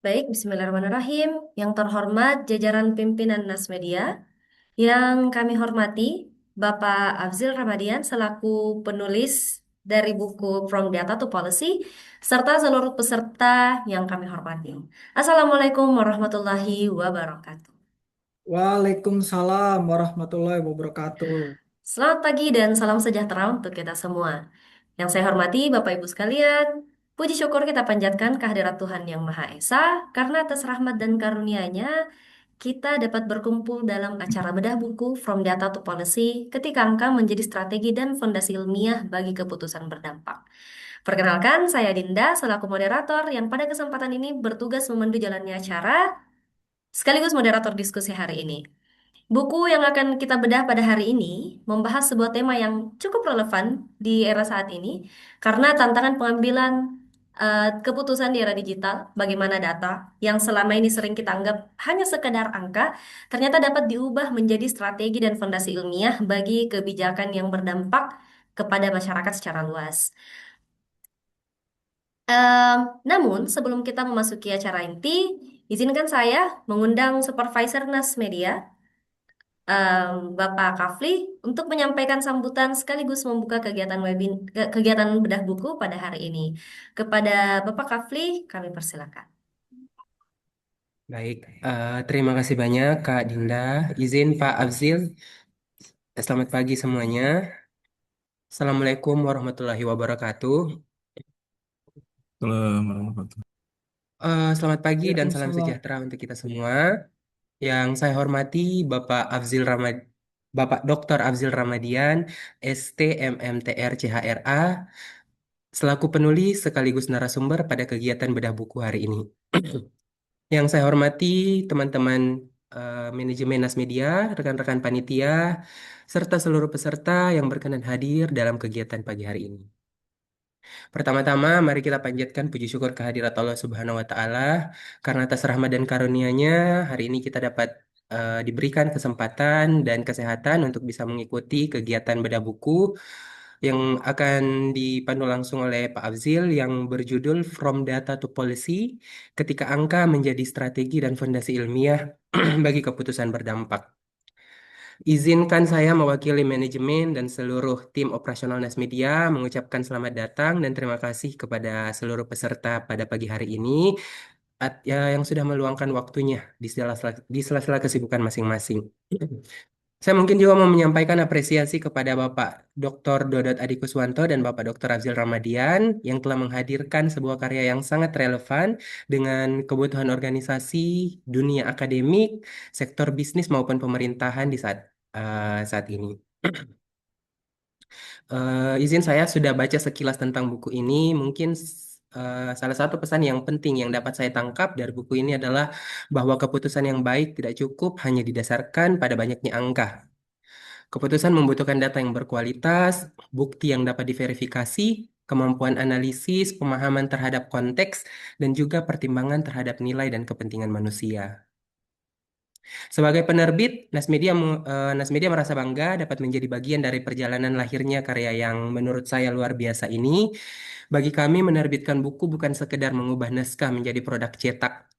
Baik, Bismillahirrahmanirrahim. Yang terhormat jajaran pimpinan Nas Media, yang kami hormati Bapak Afzil Ramadian selaku penulis dari buku From Data to Policy, serta seluruh peserta yang kami hormati. Assalamualaikum warahmatullahi wabarakatuh. Waalaikumsalam warahmatullahi wabarakatuh. Selamat pagi dan salam sejahtera untuk kita semua. Yang saya hormati Bapak Ibu sekalian, puji syukur kita panjatkan kehadirat Tuhan Yang Maha Esa karena atas rahmat dan karunia-Nya kita dapat berkumpul dalam acara bedah buku From Data to Policy ketika angka menjadi strategi dan fondasi ilmiah bagi keputusan berdampak. Perkenalkan, saya Dinda selaku moderator yang pada kesempatan ini bertugas memandu jalannya acara sekaligus moderator diskusi hari ini. Buku yang akan kita bedah pada hari ini membahas sebuah tema yang cukup relevan di era saat ini karena tantangan pengambilan keputusan di era digital, bagaimana data yang selama ini sering kita anggap hanya sekedar angka, ternyata dapat diubah menjadi strategi dan fondasi ilmiah bagi kebijakan yang berdampak kepada masyarakat secara luas. Em, Namun, sebelum kita memasuki acara inti, izinkan saya mengundang Supervisor Nas Media Bapak Kafli untuk menyampaikan sambutan sekaligus membuka kegiatan bedah buku pada hari ini. Kepada Bapak Kafli, kami persilakan. Baik, terima kasih banyak Kak Dinda. Izin Pak Afzil, selamat pagi semuanya. Assalamualaikum warahmatullahi wabarakatuh. Assalamualaikum warahmatullahi Selamat pagi dan salam Waalaikumsalam. sejahtera untuk kita semua. Yang saya hormati Bapak Dr. Afzil Ramadian, STMMTR CHRA, selaku penulis sekaligus narasumber pada kegiatan bedah buku hari ini. Yang saya hormati teman-teman manajemen Nas Media, rekan-rekan panitia, serta seluruh peserta yang berkenan hadir dalam kegiatan pagi hari ini. Pertama-tama, mari kita panjatkan puji syukur kehadirat Allah Subhanahu wa Ta'ala, karena atas rahmat dan karunia-Nya, hari ini kita dapat diberikan kesempatan dan kesehatan untuk bisa mengikuti kegiatan bedah buku yang akan dipandu langsung oleh Pak Afzil yang berjudul From Data to Policy, ketika angka menjadi strategi dan fondasi ilmiah bagi keputusan berdampak. Izinkan saya mewakili manajemen dan seluruh tim operasional Nas Media mengucapkan selamat datang dan terima kasih kepada seluruh peserta pada pagi hari ini yang sudah meluangkan waktunya di sela-sela kesibukan masing-masing. Saya mungkin juga mau menyampaikan apresiasi kepada Bapak Dr. Dodot Adikuswanto dan Bapak Dr. Afzil Ramadian yang telah menghadirkan sebuah karya yang sangat relevan dengan kebutuhan organisasi, dunia akademik, sektor bisnis maupun pemerintahan di saat ini. Izin saya sudah baca sekilas tentang buku ini. Mungkin salah satu pesan yang penting yang dapat saya tangkap dari buku ini adalah bahwa keputusan yang baik tidak cukup hanya didasarkan pada banyaknya angka. Keputusan membutuhkan data yang berkualitas, bukti yang dapat diverifikasi, kemampuan analisis, pemahaman terhadap konteks, dan juga pertimbangan terhadap nilai dan kepentingan manusia. Sebagai penerbit, Nas Media merasa bangga dapat menjadi bagian dari perjalanan lahirnya karya yang menurut saya luar biasa ini. Bagi kami, menerbitkan buku bukan sekedar mengubah naskah menjadi produk cetak.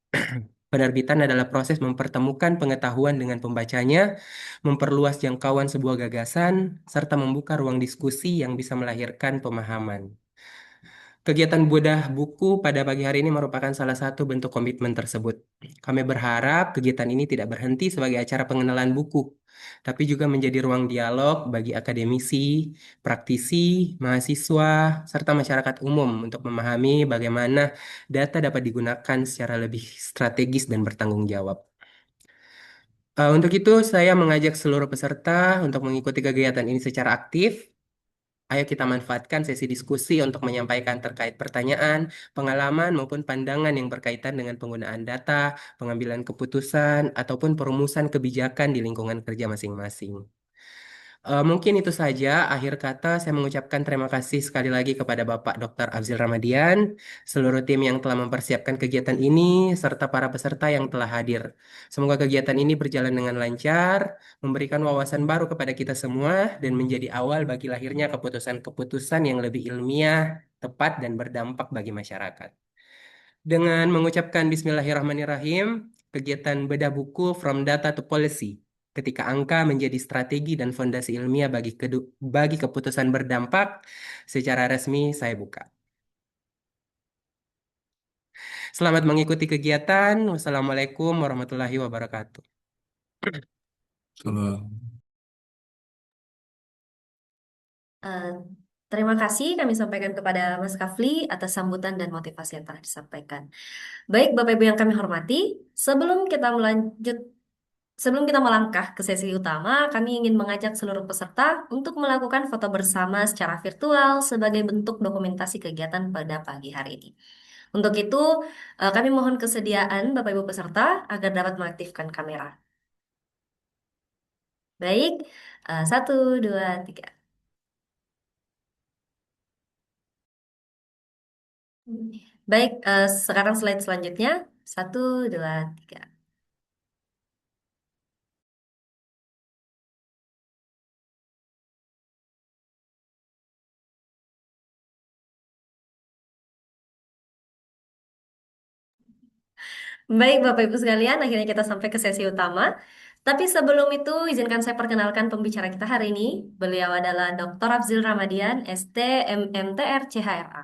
Penerbitan adalah proses mempertemukan pengetahuan dengan pembacanya, memperluas jangkauan sebuah gagasan, serta membuka ruang diskusi yang bisa melahirkan pemahaman. Kegiatan bedah buku pada pagi hari ini merupakan salah satu bentuk komitmen tersebut. Kami berharap kegiatan ini tidak berhenti sebagai acara pengenalan buku, tapi juga menjadi ruang dialog bagi akademisi, praktisi, mahasiswa, serta masyarakat umum untuk memahami bagaimana data dapat digunakan secara lebih strategis dan bertanggung jawab. Untuk itu, saya mengajak seluruh peserta untuk mengikuti kegiatan ini secara aktif. Ayo kita manfaatkan sesi diskusi untuk menyampaikan terkait pertanyaan, pengalaman, maupun pandangan yang berkaitan dengan penggunaan data, pengambilan keputusan, ataupun perumusan kebijakan di lingkungan kerja masing-masing. Mungkin itu saja akhir kata saya mengucapkan terima kasih sekali lagi kepada Bapak Dr. Afzil Ramadian, seluruh tim yang telah mempersiapkan kegiatan ini, serta para peserta yang telah hadir. Semoga kegiatan ini berjalan dengan lancar, memberikan wawasan baru kepada kita semua, dan menjadi awal bagi lahirnya keputusan-keputusan yang lebih ilmiah, tepat, dan berdampak bagi masyarakat. Dengan mengucapkan Bismillahirrahmanirrahim, kegiatan bedah buku From Data to Policy, ketika angka menjadi strategi dan fondasi ilmiah bagi keputusan berdampak, secara resmi saya buka. Selamat mengikuti kegiatan. Wassalamualaikum warahmatullahi wabarakatuh. Kalau Eh, Terima kasih kami sampaikan kepada Mas Kafli atas sambutan dan motivasi yang telah disampaikan. Baik, Bapak Ibu yang kami hormati, sebelum kita melanjut, sebelum kita melangkah ke sesi utama, kami ingin mengajak seluruh peserta untuk melakukan foto bersama secara virtual sebagai bentuk dokumentasi kegiatan pada pagi hari ini. Untuk itu, kami mohon kesediaan Bapak Ibu peserta agar dapat mengaktifkan kamera. Baik, satu, dua, tiga. Baik, sekarang slide selanjutnya. Satu, dua, tiga. Baik, Bapak Ibu sekalian, akhirnya kita sampai ke sesi utama. Tapi sebelum itu, izinkan saya perkenalkan pembicara kita hari ini. Beliau adalah Dr. Afzil Ramadian, ST, MMTR, CHRA.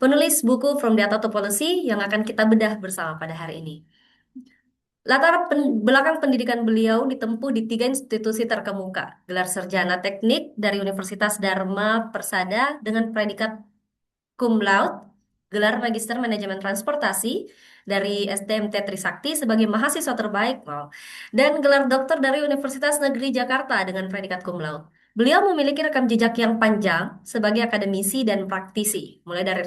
Penulis buku From Data to Policy yang akan kita bedah bersama pada hari ini. Belakang pendidikan beliau ditempuh di 3 institusi terkemuka. Gelar sarjana teknik dari Universitas Dharma Persada dengan predikat cum laude, gelar Magister Manajemen Transportasi dari STMT Trisakti sebagai mahasiswa terbaik, wow, dan gelar doktor dari Universitas Negeri Jakarta dengan predikat cum laude. Beliau memiliki rekam jejak yang panjang sebagai akademisi dan praktisi, mulai dari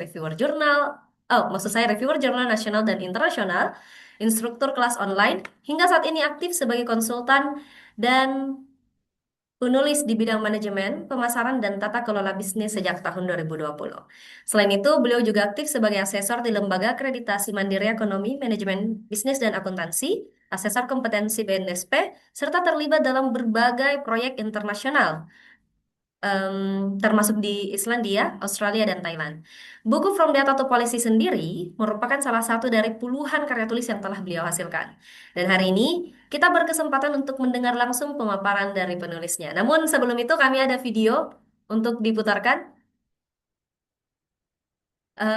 maksud saya reviewer jurnal nasional dan internasional, instruktur kelas online, hingga saat ini aktif sebagai konsultan dan penulis di bidang manajemen, pemasaran, dan tata kelola bisnis sejak tahun 2020. Selain itu, beliau juga aktif sebagai asesor di Lembaga Akreditasi Mandiri Ekonomi, Manajemen Bisnis dan Akuntansi, asesor kompetensi BNSP, serta terlibat dalam berbagai proyek internasional, termasuk di Islandia, Australia, dan Thailand. Buku From Data to Policy sendiri merupakan salah satu dari puluhan karya tulis yang telah beliau hasilkan. Dan hari ini kita berkesempatan untuk mendengar langsung pemaparan dari penulisnya. Namun sebelum itu kami ada video untuk diputarkan.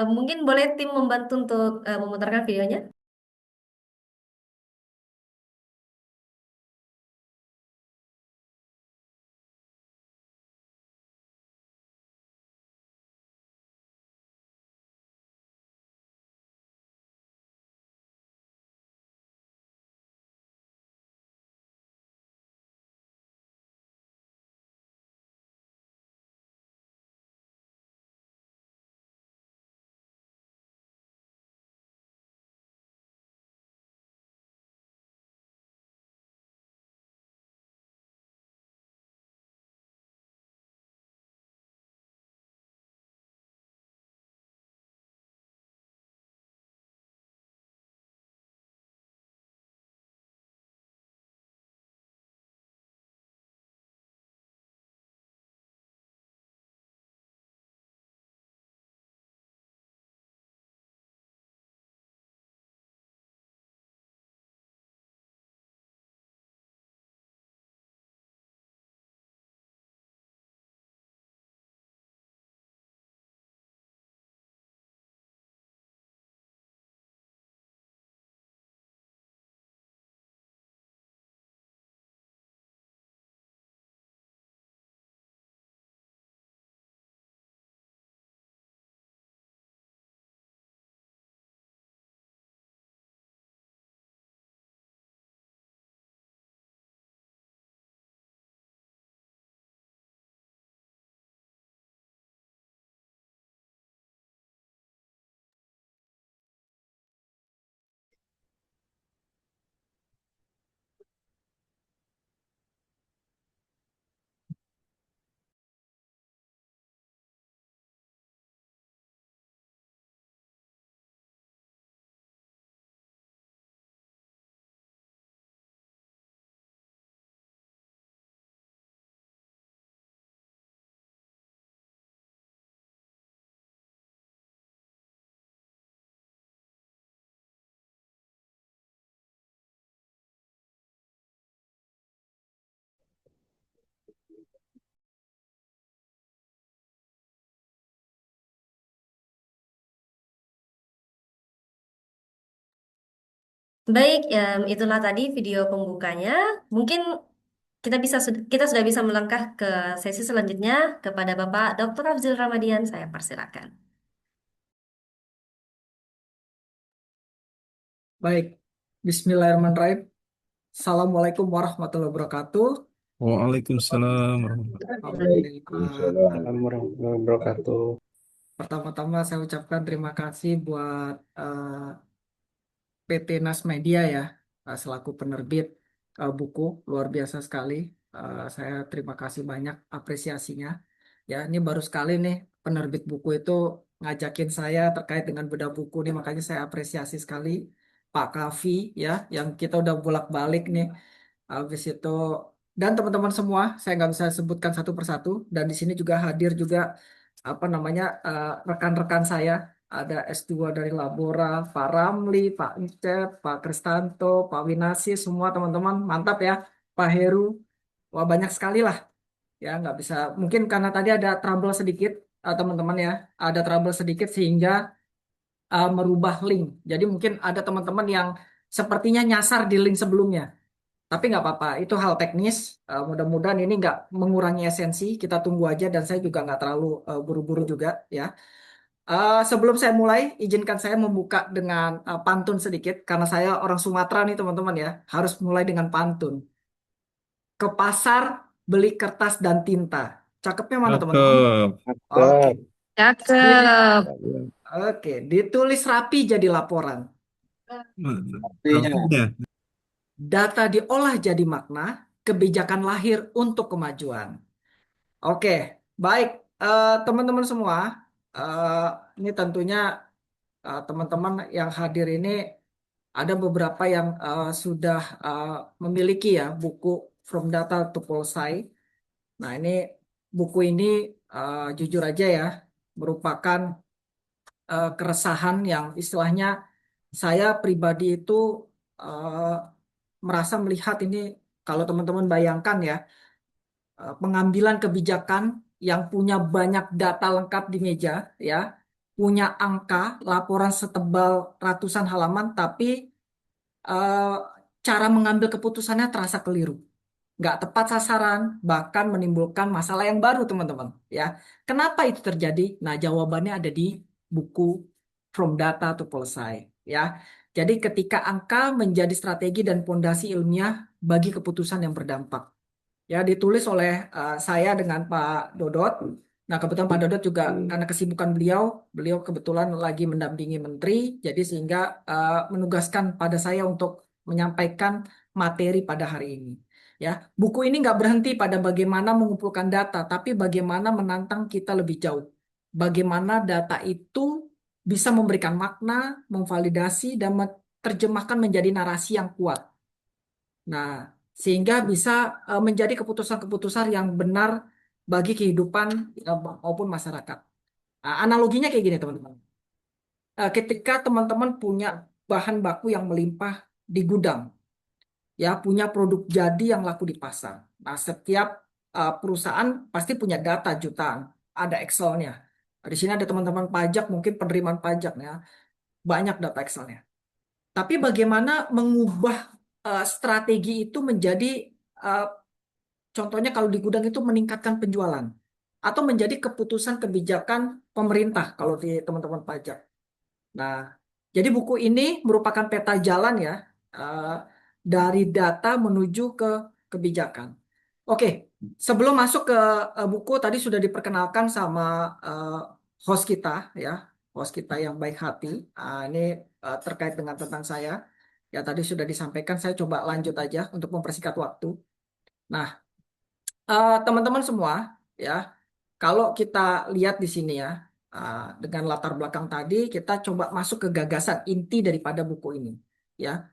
Mungkin boleh tim membantu untuk memutarkan videonya. Baik, itulah tadi video pembukanya. Mungkin kita sudah bisa melangkah ke sesi selanjutnya kepada Bapak Dr. Afzil Ramadian. Saya persilakan. Baik, Bismillahirrahmanirrahim. Assalamualaikum warahmatullahi wabarakatuh. Waalaikumsalam warahmatullahi Alhamdulillah. Assalamualaikum warahmatullahi wabarakatuh. Pertama-tama saya ucapkan terima kasih buat PT Nas Media ya, selaku penerbit buku, luar biasa sekali. Saya terima kasih banyak apresiasinya. Ya, ini baru sekali nih penerbit buku itu ngajakin saya terkait dengan bedah buku nih, makanya saya apresiasi sekali Pak Kavi ya, yang kita udah bolak-balik nih. Habis itu dan teman-teman semua, saya nggak bisa sebutkan satu persatu. Dan di sini juga hadir juga apa namanya rekan-rekan saya. Ada S2 dari Labora, Pak Ramli, Pak Encep, Pak Kristanto, Pak Winasi, semua teman-teman mantap ya. Pak Heru, wah banyak sekali lah ya nggak bisa. Mungkin karena tadi ada trouble sedikit teman-teman ya, ada trouble sedikit sehingga merubah link. Jadi mungkin ada teman-teman yang sepertinya nyasar di link sebelumnya. Tapi nggak apa-apa, itu hal teknis. Mudah-mudahan ini nggak mengurangi esensi. Kita tunggu aja dan saya juga nggak terlalu buru-buru juga ya. Sebelum saya mulai, izinkan saya membuka dengan pantun sedikit karena saya orang Sumatera nih teman-teman ya. Harus mulai dengan pantun. Ke pasar beli kertas dan tinta. Cakepnya mana teman-teman? Cakep. Oke. Di- Cakep. Oke, ditulis rapi jadi laporan. Artinya. Data diolah jadi makna, kebijakan lahir untuk kemajuan. Oke, baik. Teman-teman semua, eh, ini tentunya teman-teman yang hadir ini ada beberapa yang sudah eh, memiliki ya buku From Data to Polsai. Nah, ini buku ini jujur aja ya merupakan keresahan yang istilahnya saya pribadi itu eh, merasa melihat ini kalau teman-teman bayangkan ya pengambilan kebijakan yang punya banyak data lengkap di meja, ya, punya angka, laporan setebal ratusan halaman, tapi eh, cara mengambil keputusannya terasa keliru, nggak tepat sasaran, bahkan menimbulkan masalah yang baru, teman-teman. Ya, kenapa itu terjadi? Nah, jawabannya ada di buku From Data to Policy. Ya, jadi ketika angka menjadi strategi dan fondasi ilmiah bagi keputusan yang berdampak. Ya, ditulis oleh saya dengan Pak Dodot. Nah, kebetulan Pak Dodot juga karena kesibukan beliau, beliau kebetulan lagi mendampingi menteri, jadi sehingga menugaskan pada saya untuk menyampaikan materi pada hari ini. Ya, buku ini nggak berhenti pada bagaimana mengumpulkan data, tapi bagaimana menantang kita lebih jauh. Bagaimana data itu bisa memberikan makna, memvalidasi, dan menerjemahkan menjadi narasi yang kuat. Nah, sehingga bisa menjadi keputusan-keputusan yang benar bagi kehidupan maupun masyarakat. Nah, analoginya kayak gini, teman-teman. Ketika teman-teman punya bahan baku yang melimpah di gudang, ya punya produk jadi yang laku di pasar. Nah, setiap perusahaan pasti punya data jutaan, ada Excel-nya. Nah, di sini ada teman-teman pajak, mungkin penerimaan pajaknya, banyak data Excel-nya. Tapi bagaimana mengubah strategi itu menjadi eh, contohnya kalau di gudang itu meningkatkan penjualan atau menjadi keputusan kebijakan pemerintah kalau di teman-teman pajak. Nah, jadi buku ini merupakan peta jalan ya eh, dari data menuju ke kebijakan. Oke, sebelum masuk ke buku tadi sudah diperkenalkan sama eh, host kita ya, host kita yang baik hati. Ini terkait dengan tentang saya. Ya tadi sudah disampaikan, saya coba lanjut aja untuk mempersingkat waktu. Nah, teman-teman semua, ya, kalau kita lihat di sini ya, dengan latar belakang tadi, kita coba masuk ke gagasan inti daripada buku ini, ya.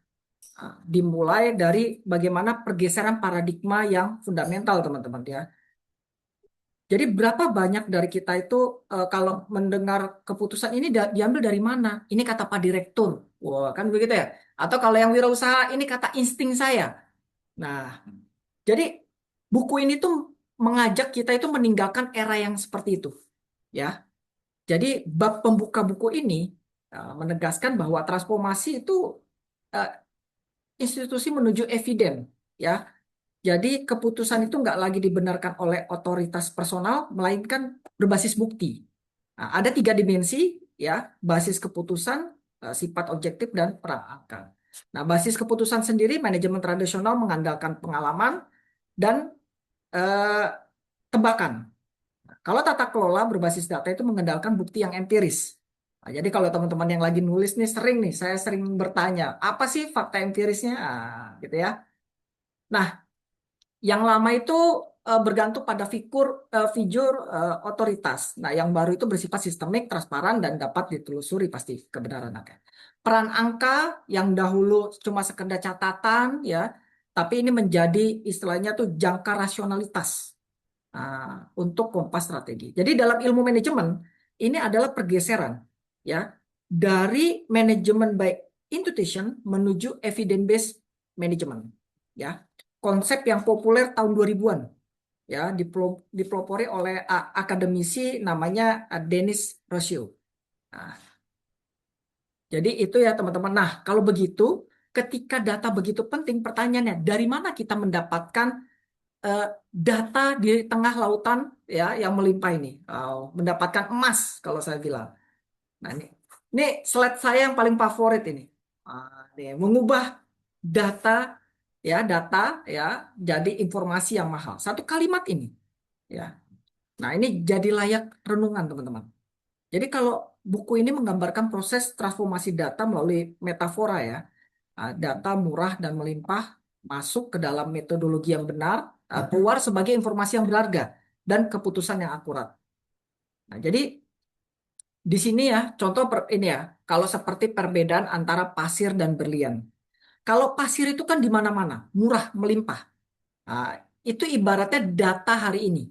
Dimulai dari bagaimana pergeseran paradigma yang fundamental, teman-teman, ya. Jadi berapa banyak dari kita itu kalau mendengar keputusan ini diambil dari mana? Ini kata Pak Direktur, wah kan begitu ya. Atau kalau yang wirausaha ini kata insting saya. Nah, jadi buku ini tuh mengajak kita itu meninggalkan era yang seperti itu, ya. Jadi bab pembuka buku ini menegaskan bahwa transformasi itu eh, institusi menuju eviden, ya. Jadi keputusan itu nggak lagi dibenarkan oleh otoritas personal, melainkan berbasis bukti. Nah, ada 3 dimensi, ya, basis keputusan, sifat objektif, dan peran angka. Nah, basis keputusan sendiri, manajemen tradisional mengandalkan pengalaman dan eh, tebakan. Nah, kalau tata kelola berbasis data itu mengandalkan bukti yang empiris. Nah, jadi kalau teman-teman yang lagi nulis nih sering nih, saya sering bertanya, apa sih fakta empirisnya? Gitu ya. Nah, yang lama itu bergantung pada figur otoritas. Nah, yang baru itu bersifat sistemik, transparan, dan dapat ditelusuri pasti kebenaran angka. Peran angka yang dahulu cuma sekedar catatan, ya, tapi ini menjadi istilahnya tuh jangka rasionalitas untuk kompas strategi. Jadi dalam ilmu manajemen ini adalah pergeseran, ya, dari manajemen by intuition menuju evidence based management, ya. Konsep yang populer tahun 2000-an, ya, dipelopori oleh akademisi namanya Dennis Rocio. Nah, jadi itu ya teman-teman. Nah, kalau begitu, ketika data begitu penting, pertanyaannya dari mana kita mendapatkan eh, data di tengah lautan, ya, yang melimpah ini? Mendapatkan emas kalau saya bilang. Nah, ini slide saya yang paling favorit ini. Nih, mengubah data, data, ya, jadi informasi yang mahal. Satu kalimat ini, ya. Nah, ini jadi layak renungan, teman-teman. Jadi kalau buku ini menggambarkan proses transformasi data melalui metafora, ya. Data murah dan melimpah masuk ke dalam metodologi yang benar, keluar sebagai informasi yang berharga dan keputusan yang akurat. Nah, jadi di sini ya, contoh ini ya, kalau seperti perbedaan antara pasir dan berlian. Kalau pasir itu kan di mana-mana, murah, melimpah. Nah, itu ibaratnya data hari ini.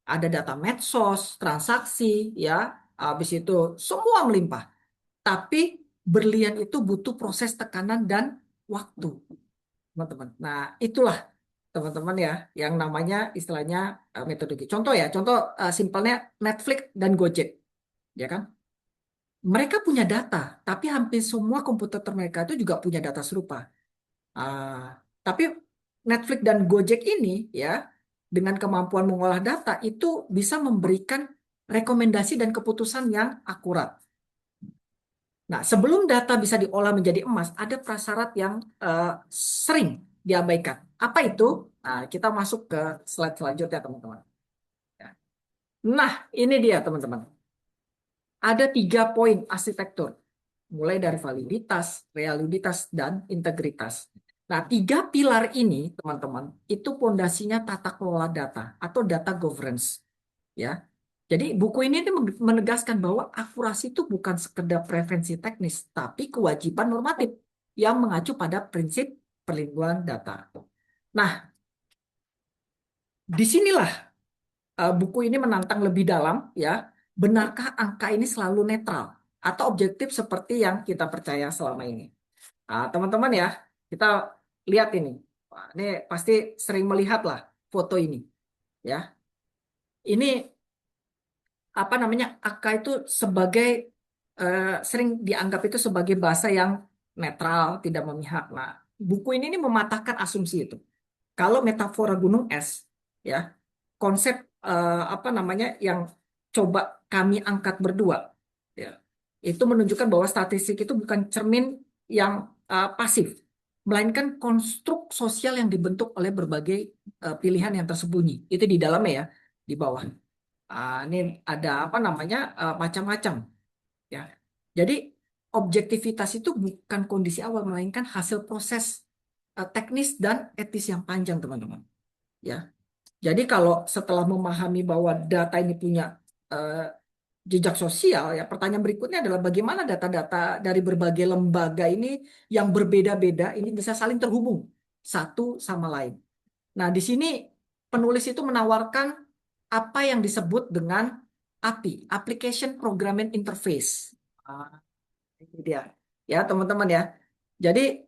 Ada data medsos, transaksi, ya, habis itu semua melimpah. Tapi berlian itu butuh proses tekanan dan waktu, teman-teman. Nah, itulah teman-teman ya, yang namanya istilahnya metodologi. Contoh ya, contoh simpelnya Netflix dan Gojek, ya kan? Mereka punya data, tapi hampir semua komputer mereka itu juga punya data serupa. Tapi Netflix dan Gojek ini, ya, dengan kemampuan mengolah data itu bisa memberikan rekomendasi dan keputusan yang akurat. Nah, sebelum data bisa diolah menjadi emas, ada prasyarat yang sering diabaikan. Apa itu? Nah, kita masuk ke slide selanjutnya, teman-teman. Ya. Nah, ini dia, teman-teman. Ada 3 poin arsitektur, mulai dari validitas, reliabilitas, dan integritas. Nah, 3 pilar ini, teman-teman, itu pondasinya tata kelola data atau data governance. Ya, jadi buku ini menegaskan bahwa akurasi itu bukan sekedar preferensi teknis, tapi kewajiban normatif yang mengacu pada prinsip perlindungan data. Nah, disinilah buku ini menantang lebih dalam, ya. Benarkah angka ini selalu netral atau objektif seperti yang kita percaya selama ini? Teman-teman ya, kita lihat ini. Wah, ini pasti sering melihat lah foto ini, ya. Ini apa namanya? AK itu sebagai sering dianggap itu sebagai bahasa yang netral, tidak memihak. Nah, buku ini mematahkan asumsi itu. Kalau metafora gunung es, ya, konsep apa namanya yang coba kami angkat berdua, ya, itu menunjukkan bahwa statistik itu bukan cermin yang pasif, melainkan konstruk sosial yang dibentuk oleh berbagai pilihan yang tersembunyi. Itu di dalamnya ya, di bawah. Ini ada apa namanya macam-macam, ya. Jadi objektivitas itu bukan kondisi awal, melainkan hasil proses teknis dan etis yang panjang, teman-teman. Ya, jadi kalau setelah memahami bahwa data ini punya eh, jejak sosial, ya, pertanyaan berikutnya adalah bagaimana data-data dari berbagai lembaga ini yang berbeda-beda ini bisa saling terhubung satu sama lain. Nah, di sini penulis itu menawarkan apa yang disebut dengan API, Application Programming Interface. Ah, ini dia, ya teman-teman ya. Jadi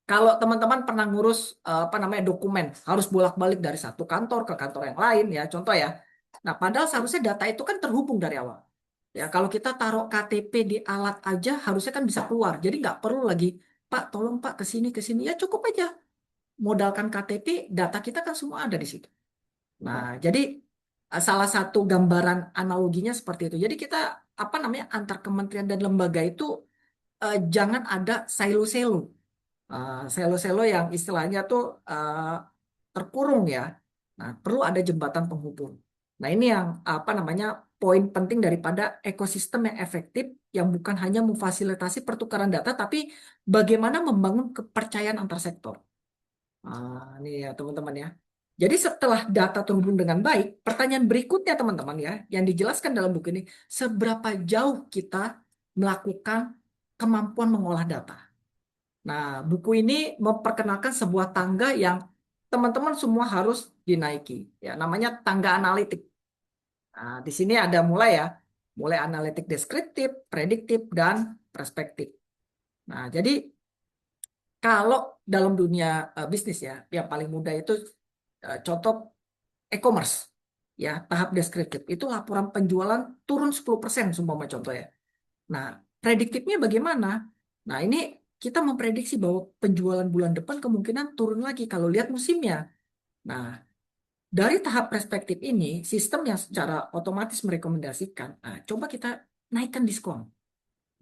kalau teman-teman pernah ngurus apa namanya dokumen, harus bolak-balik dari satu kantor ke kantor yang lain, ya contoh ya. Nah, padahal seharusnya data itu kan terhubung dari awal. Ya, kalau kita taruh KTP di alat aja harusnya kan bisa keluar. Jadi nggak perlu lagi Pak, tolong Pak ke sini. Ya cukup aja. Modalkan KTP, data kita kan semua ada di situ. Nah, jadi salah satu gambaran analoginya seperti itu. Jadi kita apa namanya antar kementerian dan lembaga itu jangan ada silo-silo. Selo-selo yang istilahnya tuh terkurung ya. Nah, perlu ada jembatan penghubung. Nah, ini yang apa namanya poin penting daripada ekosistem yang efektif yang bukan hanya memfasilitasi pertukaran data, tapi bagaimana membangun kepercayaan antar sektor. Ini ya teman-teman ya. Jadi setelah data terhubung dengan baik, pertanyaan berikutnya teman-teman ya, yang dijelaskan dalam buku ini, seberapa jauh kita melakukan kemampuan mengolah data. Nah, buku ini memperkenalkan sebuah tangga yang teman-teman semua harus dinaiki. Ya, namanya tangga analitik. Nah, di sini ada mulai ya, mulai analitik deskriptif, prediktif, dan perspektif. Nah, jadi kalau dalam dunia bisnis ya, yang paling mudah itu contoh e-commerce. Ya, tahap deskriptif. Itu laporan penjualan turun 10% sumpama contoh ya. Nah, prediktifnya bagaimana? Nah, ini kita memprediksi bahwa penjualan bulan depan kemungkinan turun lagi kalau lihat musimnya. Nah, dari tahap perspektif ini, sistem yang secara otomatis merekomendasikan, nah, coba kita naikkan diskon.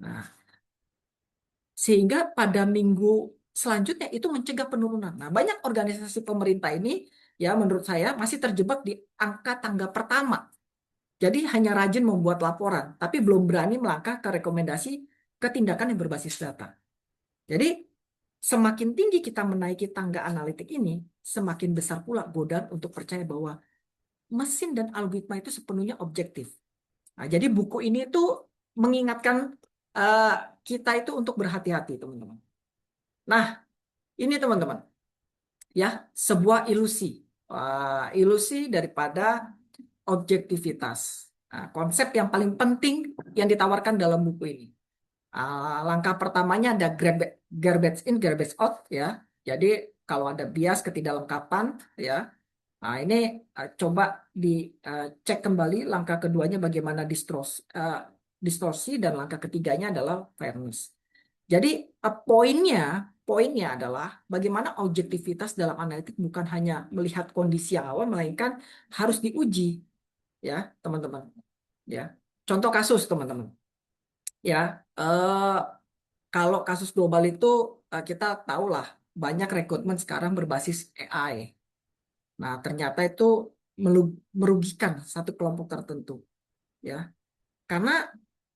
Nah, sehingga pada minggu selanjutnya itu mencegah penurunan. Nah, banyak organisasi pemerintah ini, ya menurut saya masih terjebak di angka tangga pertama. Jadi hanya rajin membuat laporan, tapi belum berani melangkah ke rekomendasi ke tindakan yang berbasis data. Jadi semakin tinggi kita menaiki tangga analitik ini, semakin besar pula godaan untuk percaya bahwa mesin dan algoritma itu sepenuhnya objektif. Nah, jadi buku ini tuh mengingatkan eh, kita itu untuk berhati-hati, teman-teman. Nah, ini teman-teman, ya sebuah ilusi, ilusi daripada objektivitas. Nah, konsep yang paling penting yang ditawarkan dalam buku ini. Langkah pertamanya ada garbage in, garbage out ya. Jadi kalau ada bias ketidaklengkapan ya. Nah, ini coba dicek kembali langkah keduanya bagaimana distorsi dan langkah ketiganya adalah fairness. Jadi poinnya adalah bagaimana objektivitas dalam analitik bukan hanya melihat kondisi yang awal melainkan harus diuji ya, teman-teman. Ya. Contoh kasus, teman-teman. Ya, kalau kasus global itu kita tahulah banyak rekrutmen sekarang berbasis AI. Nah, ternyata itu merugikan satu kelompok tertentu, ya. Karena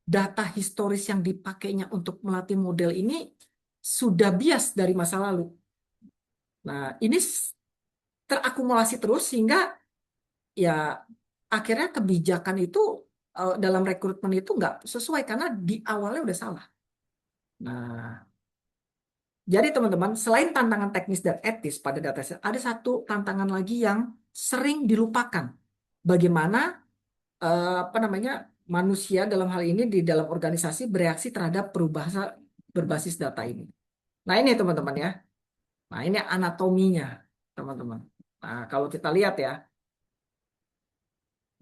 data historis yang dipakainya untuk melatih model ini sudah bias dari masa lalu. Nah, ini terakumulasi terus sehingga ya akhirnya kebijakan itu dalam rekrutmen itu nggak sesuai karena di awalnya udah salah. Nah, jadi teman-teman, selain tantangan teknis dan etis pada dataset, ada satu tantangan lagi yang sering dilupakan. Bagaimana apa namanya manusia dalam hal ini di dalam organisasi bereaksi terhadap perubahan berbasis data ini. Nah ini teman-teman ya. Nah ini anatominya teman-teman. Nah kalau kita lihat ya.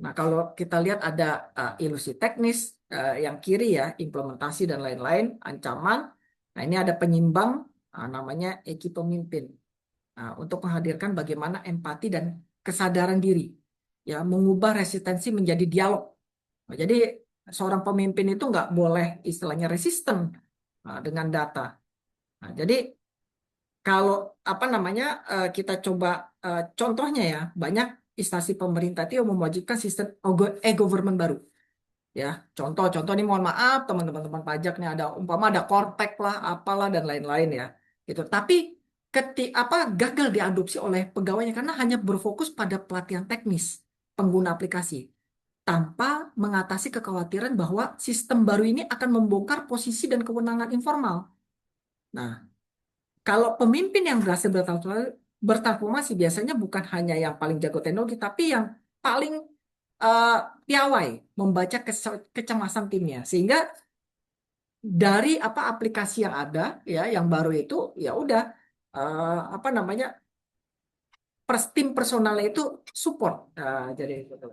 Nah kalau kita lihat ada ilusi teknis yang kiri ya, implementasi dan lain-lain, ancaman. Nah ini ada penyimbang namanya Eki pemimpin. Nah, untuk menghadirkan bagaimana empati dan kesadaran diri, ya mengubah resistensi menjadi dialog. Nah, jadi seorang pemimpin itu nggak boleh istilahnya resisten dengan data. Nah, jadi kalau apa namanya kita coba contohnya ya banyak instansi pemerintah itu yang mewajibkan sistem e-government baru. Ya, contoh ini mohon maaf teman-teman pajak nih ada umpama ada Kortek lah, apalah dan lain-lain ya. Gitu. Tapi apa gagal diadopsi oleh pegawainya karena hanya berfokus pada pelatihan teknis pengguna aplikasi tanpa mengatasi kekhawatiran bahwa sistem baru ini akan membongkar posisi dan kewenangan informal. Nah, kalau pemimpin yang berhasil bertransformasi biasanya bukan hanya yang paling jago teknologi, tapi yang paling eh, piawai membaca kecemasan timnya. Sehingga dari apa aplikasi yang ada ya yang baru itu ya udah apa namanya tim personalnya itu support. Jadi gitu.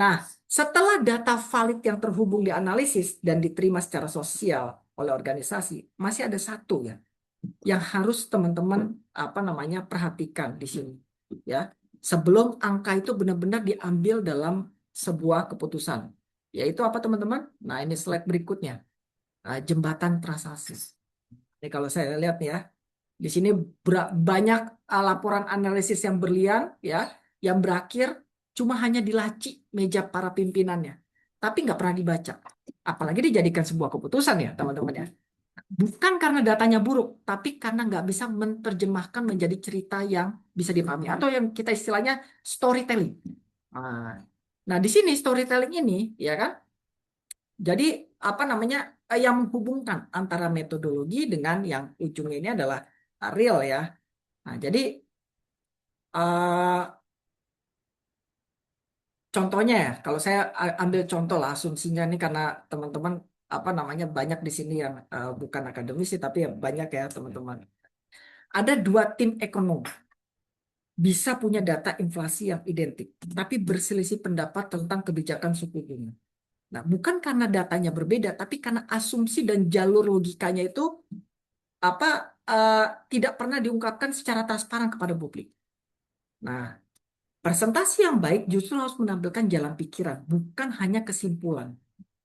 Nah, setelah data valid yang terhubung dianalisis dan diterima secara sosial oleh organisasi, masih ada satu ya. yang harus teman-teman perhatikan di sini, ya. Sebelum angka itu benar-benar diambil dalam sebuah keputusan, yaitu apa teman-teman? Nah, ini slide berikutnya. Jembatan transaksi. Ini kalau saya lihat ya, di sini banyak laporan analisis yang berlian, ya, yang berakhir cuma hanya di laci meja para pimpinannya, tapi nggak pernah dibaca. Apalagi dijadikan sebuah keputusan ya, teman-teman ya. Bukan karena datanya buruk, tapi karena nggak bisa menerjemahkan menjadi cerita yang bisa dipahami atau yang kita istilahnya storytelling. Nah, nah, di sini storytelling ini, ya kan? Jadi yang menghubungkan antara metodologi dengan yang ujungnya ini adalah real ya. Nah, jadi eh, contohnya ya, kalau saya ambil contoh lah asumsinya ini karena teman-teman banyak di sini yang bukan akademisi tapi ya banyak ya teman-teman. Ada dua tim ekonom bisa punya data inflasi yang identik, tapi berselisih pendapat tentang kebijakan suku bunga. Nah, bukan karena datanya berbeda, tapi karena asumsi dan jalur logikanya itu apa eh, tidak pernah diungkapkan secara transparan kepada publik. Nah, presentasi yang baik justru harus menampilkan jalan pikiran, bukan hanya kesimpulan.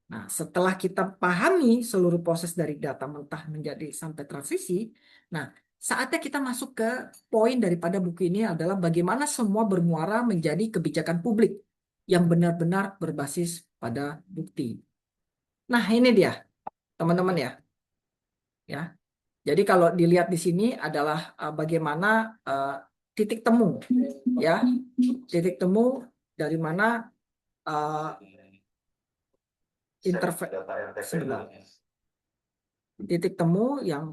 Nah, setelah kita pahami seluruh proses dari data mentah menjadi sampai transisi, nah, saatnya kita masuk ke poin daripada buku ini adalah bagaimana semua bermuara menjadi kebijakan publik yang benar-benar berbasis pada bukti. Nah, ini dia, teman-teman ya. Ya. Jadi kalau dilihat di sini adalah bagaimana eh, titik temu, ya, titik temu dari mana uh, titik temu yang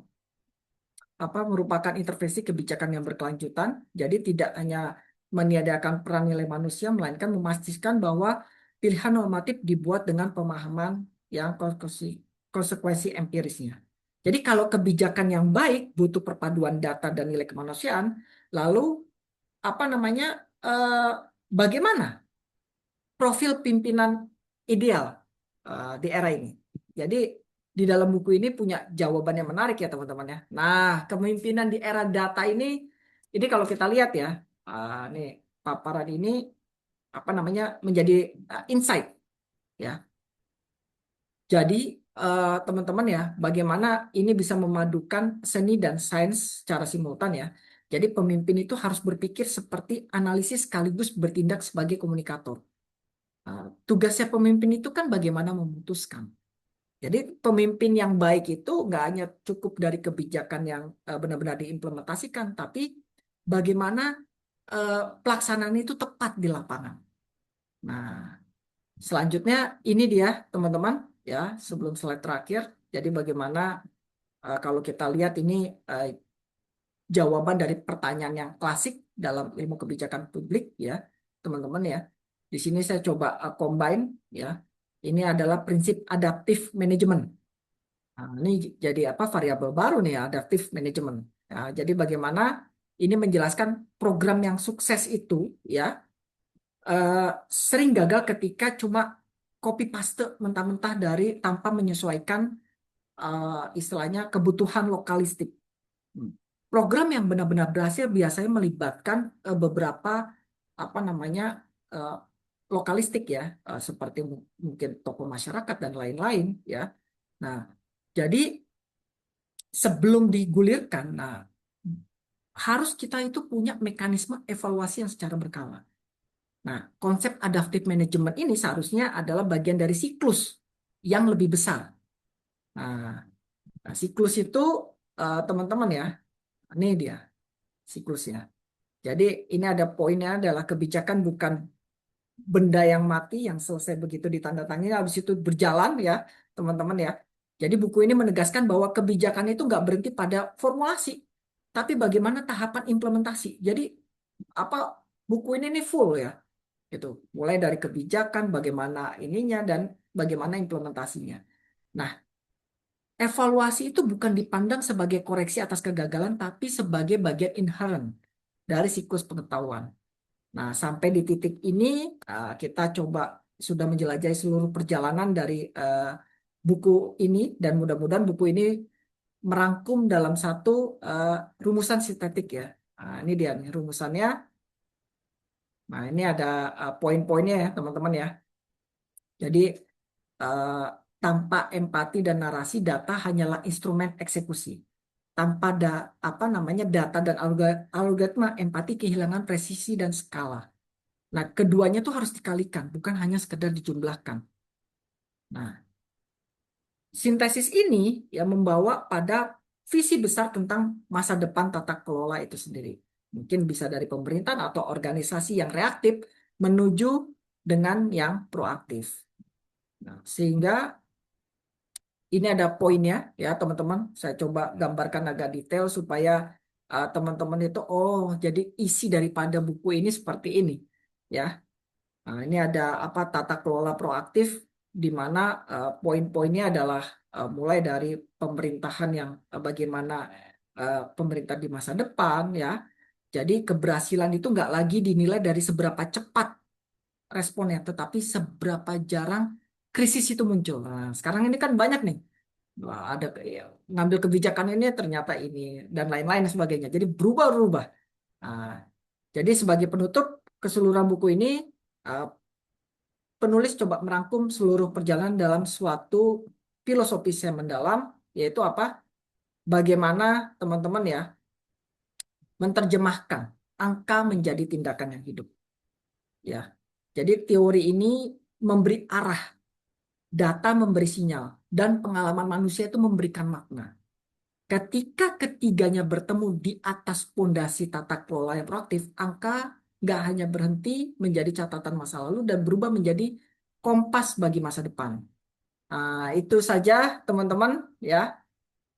merupakan intervensi kebijakan yang berkelanjutan. Jadi tidak hanya meniadakan peran nilai manusia, melainkan memastikan bahwa pilihan normatif dibuat dengan pemahaman yang konsekuensi empirisnya. Jadi kalau kebijakan yang baik butuh perpaduan data dan nilai kemanusiaan, lalu apa namanya eh, bagaimana profil pimpinan ideal di era ini? Jadi di dalam buku ini punya jawaban yang menarik ya teman-teman ya. Nah, kepemimpinan di era data ini kalau kita lihat ya, nih paparan ini menjadi insight ya. Jadi teman-teman ya, bagaimana ini bisa memadukan seni dan sains secara simultan ya. Jadi pemimpin itu harus berpikir seperti analisis sekaligus bertindak sebagai komunikator. Tugasnya pemimpin itu kan bagaimana memutuskan. Jadi pemimpin yang baik itu nggak hanya cukup dari kebijakan yang benar-benar diimplementasikan, tapi bagaimana pelaksanaan itu tepat di lapangan. Nah, selanjutnya ini dia teman-teman ya sebelum slide terakhir. Jadi bagaimana kalau kita lihat ini jawaban dari pertanyaan yang klasik dalam ilmu kebijakan publik ya teman-teman ya. Di sini saya coba combine ya. Ini adalah prinsip adaptif manajemen. Nah, ini jadi variabel baru nih adaptive management. Ya, jadi bagaimana ini menjelaskan program yang sukses itu ya eh, sering gagal ketika cuma copy paste mentah-mentah dari tanpa menyesuaikan istilahnya kebutuhan lokalistik. Hmm. Program yang benar-benar berhasil biasanya melibatkan beberapa eh, lokalistik ya seperti mungkin tokoh masyarakat dan lain-lain ya. Nah, jadi sebelum digulirkan, nah harus kita itu punya mekanisme evaluasi yang secara berkala. Nah, konsep adaptive management ini seharusnya adalah bagian dari siklus yang lebih besar. Nah, siklus itu teman-teman ya, ini dia siklusnya. Jadi ini ada poinnya adalah kebijakan bukan benda yang mati yang selesai begitu ditandatangani habis itu berjalan ya teman-teman ya. Jadi buku ini menegaskan bahwa kebijakan itu nggak berhenti pada formulasi, tapi bagaimana tahapan implementasi. Jadi apa buku ini nih full ya, itu mulai dari kebijakan, bagaimana ininya dan bagaimana implementasinya. Nah, evaluasi itu bukan dipandang sebagai koreksi atas kegagalan, tapi sebagai bagian inherent dari siklus pengetahuan. Nah, sampai di titik ini kita coba sudah menjelajahi seluruh perjalanan dari buku ini dan mudah-mudahan buku ini merangkum dalam satu rumusan sintetik ya. Nah, ini dia nih rumusannya. Nah, ini ada poin-poinnya ya, teman-teman ya. Jadi eh, tanpa empati dan narasi, data hanyalah instrumen eksekusi. Tanpa apa namanya data dan algoritma, empati kehilangan presisi dan skala. Nah, keduanya tuh harus dikalikan, bukan hanya sekedar dijumlahkan. Nah, sintesis ini yang membawa pada visi besar tentang masa depan tata kelola itu sendiri. Mungkin bisa dari pemerintahan atau organisasi yang reaktif menuju dengan yang proaktif. Nah, sehingga ini ada poinnya ya teman-teman. Saya coba gambarkan agak detail supaya teman-teman itu jadi isi daripada buku ini seperti ini ya. Nah, ini ada apa tata kelola proaktif di mana poin-poinnya adalah mulai dari pemerintahan yang bagaimana pemerintah di masa depan ya. Jadi keberhasilan itu nggak lagi dinilai dari seberapa cepat responnya, tetapi seberapa jarang krisis itu muncul. Nah, sekarang ini kan banyak nih. Wah, ada ya, ngambil kebijakan ini ternyata ini dan lain-lain dan sebagainya. Jadi berubah-ubah. Nah, jadi sebagai penutup keseluruhan buku ini uh, penulis coba merangkum seluruh perjalanan dalam suatu filosofis yang mendalam, yaitu apa? Bagaimana teman-teman ya menerjemahkan angka menjadi tindakan yang hidup. Ya, jadi teori ini memberi arah, data memberi sinyal, dan pengalaman manusia itu memberikan makna. Ketika ketiganya bertemu di atas fondasi tata kelola yang proaktif, angka nggak hanya berhenti menjadi catatan masa lalu dan berubah menjadi kompas bagi masa depan. Nah, itu saja teman-teman ya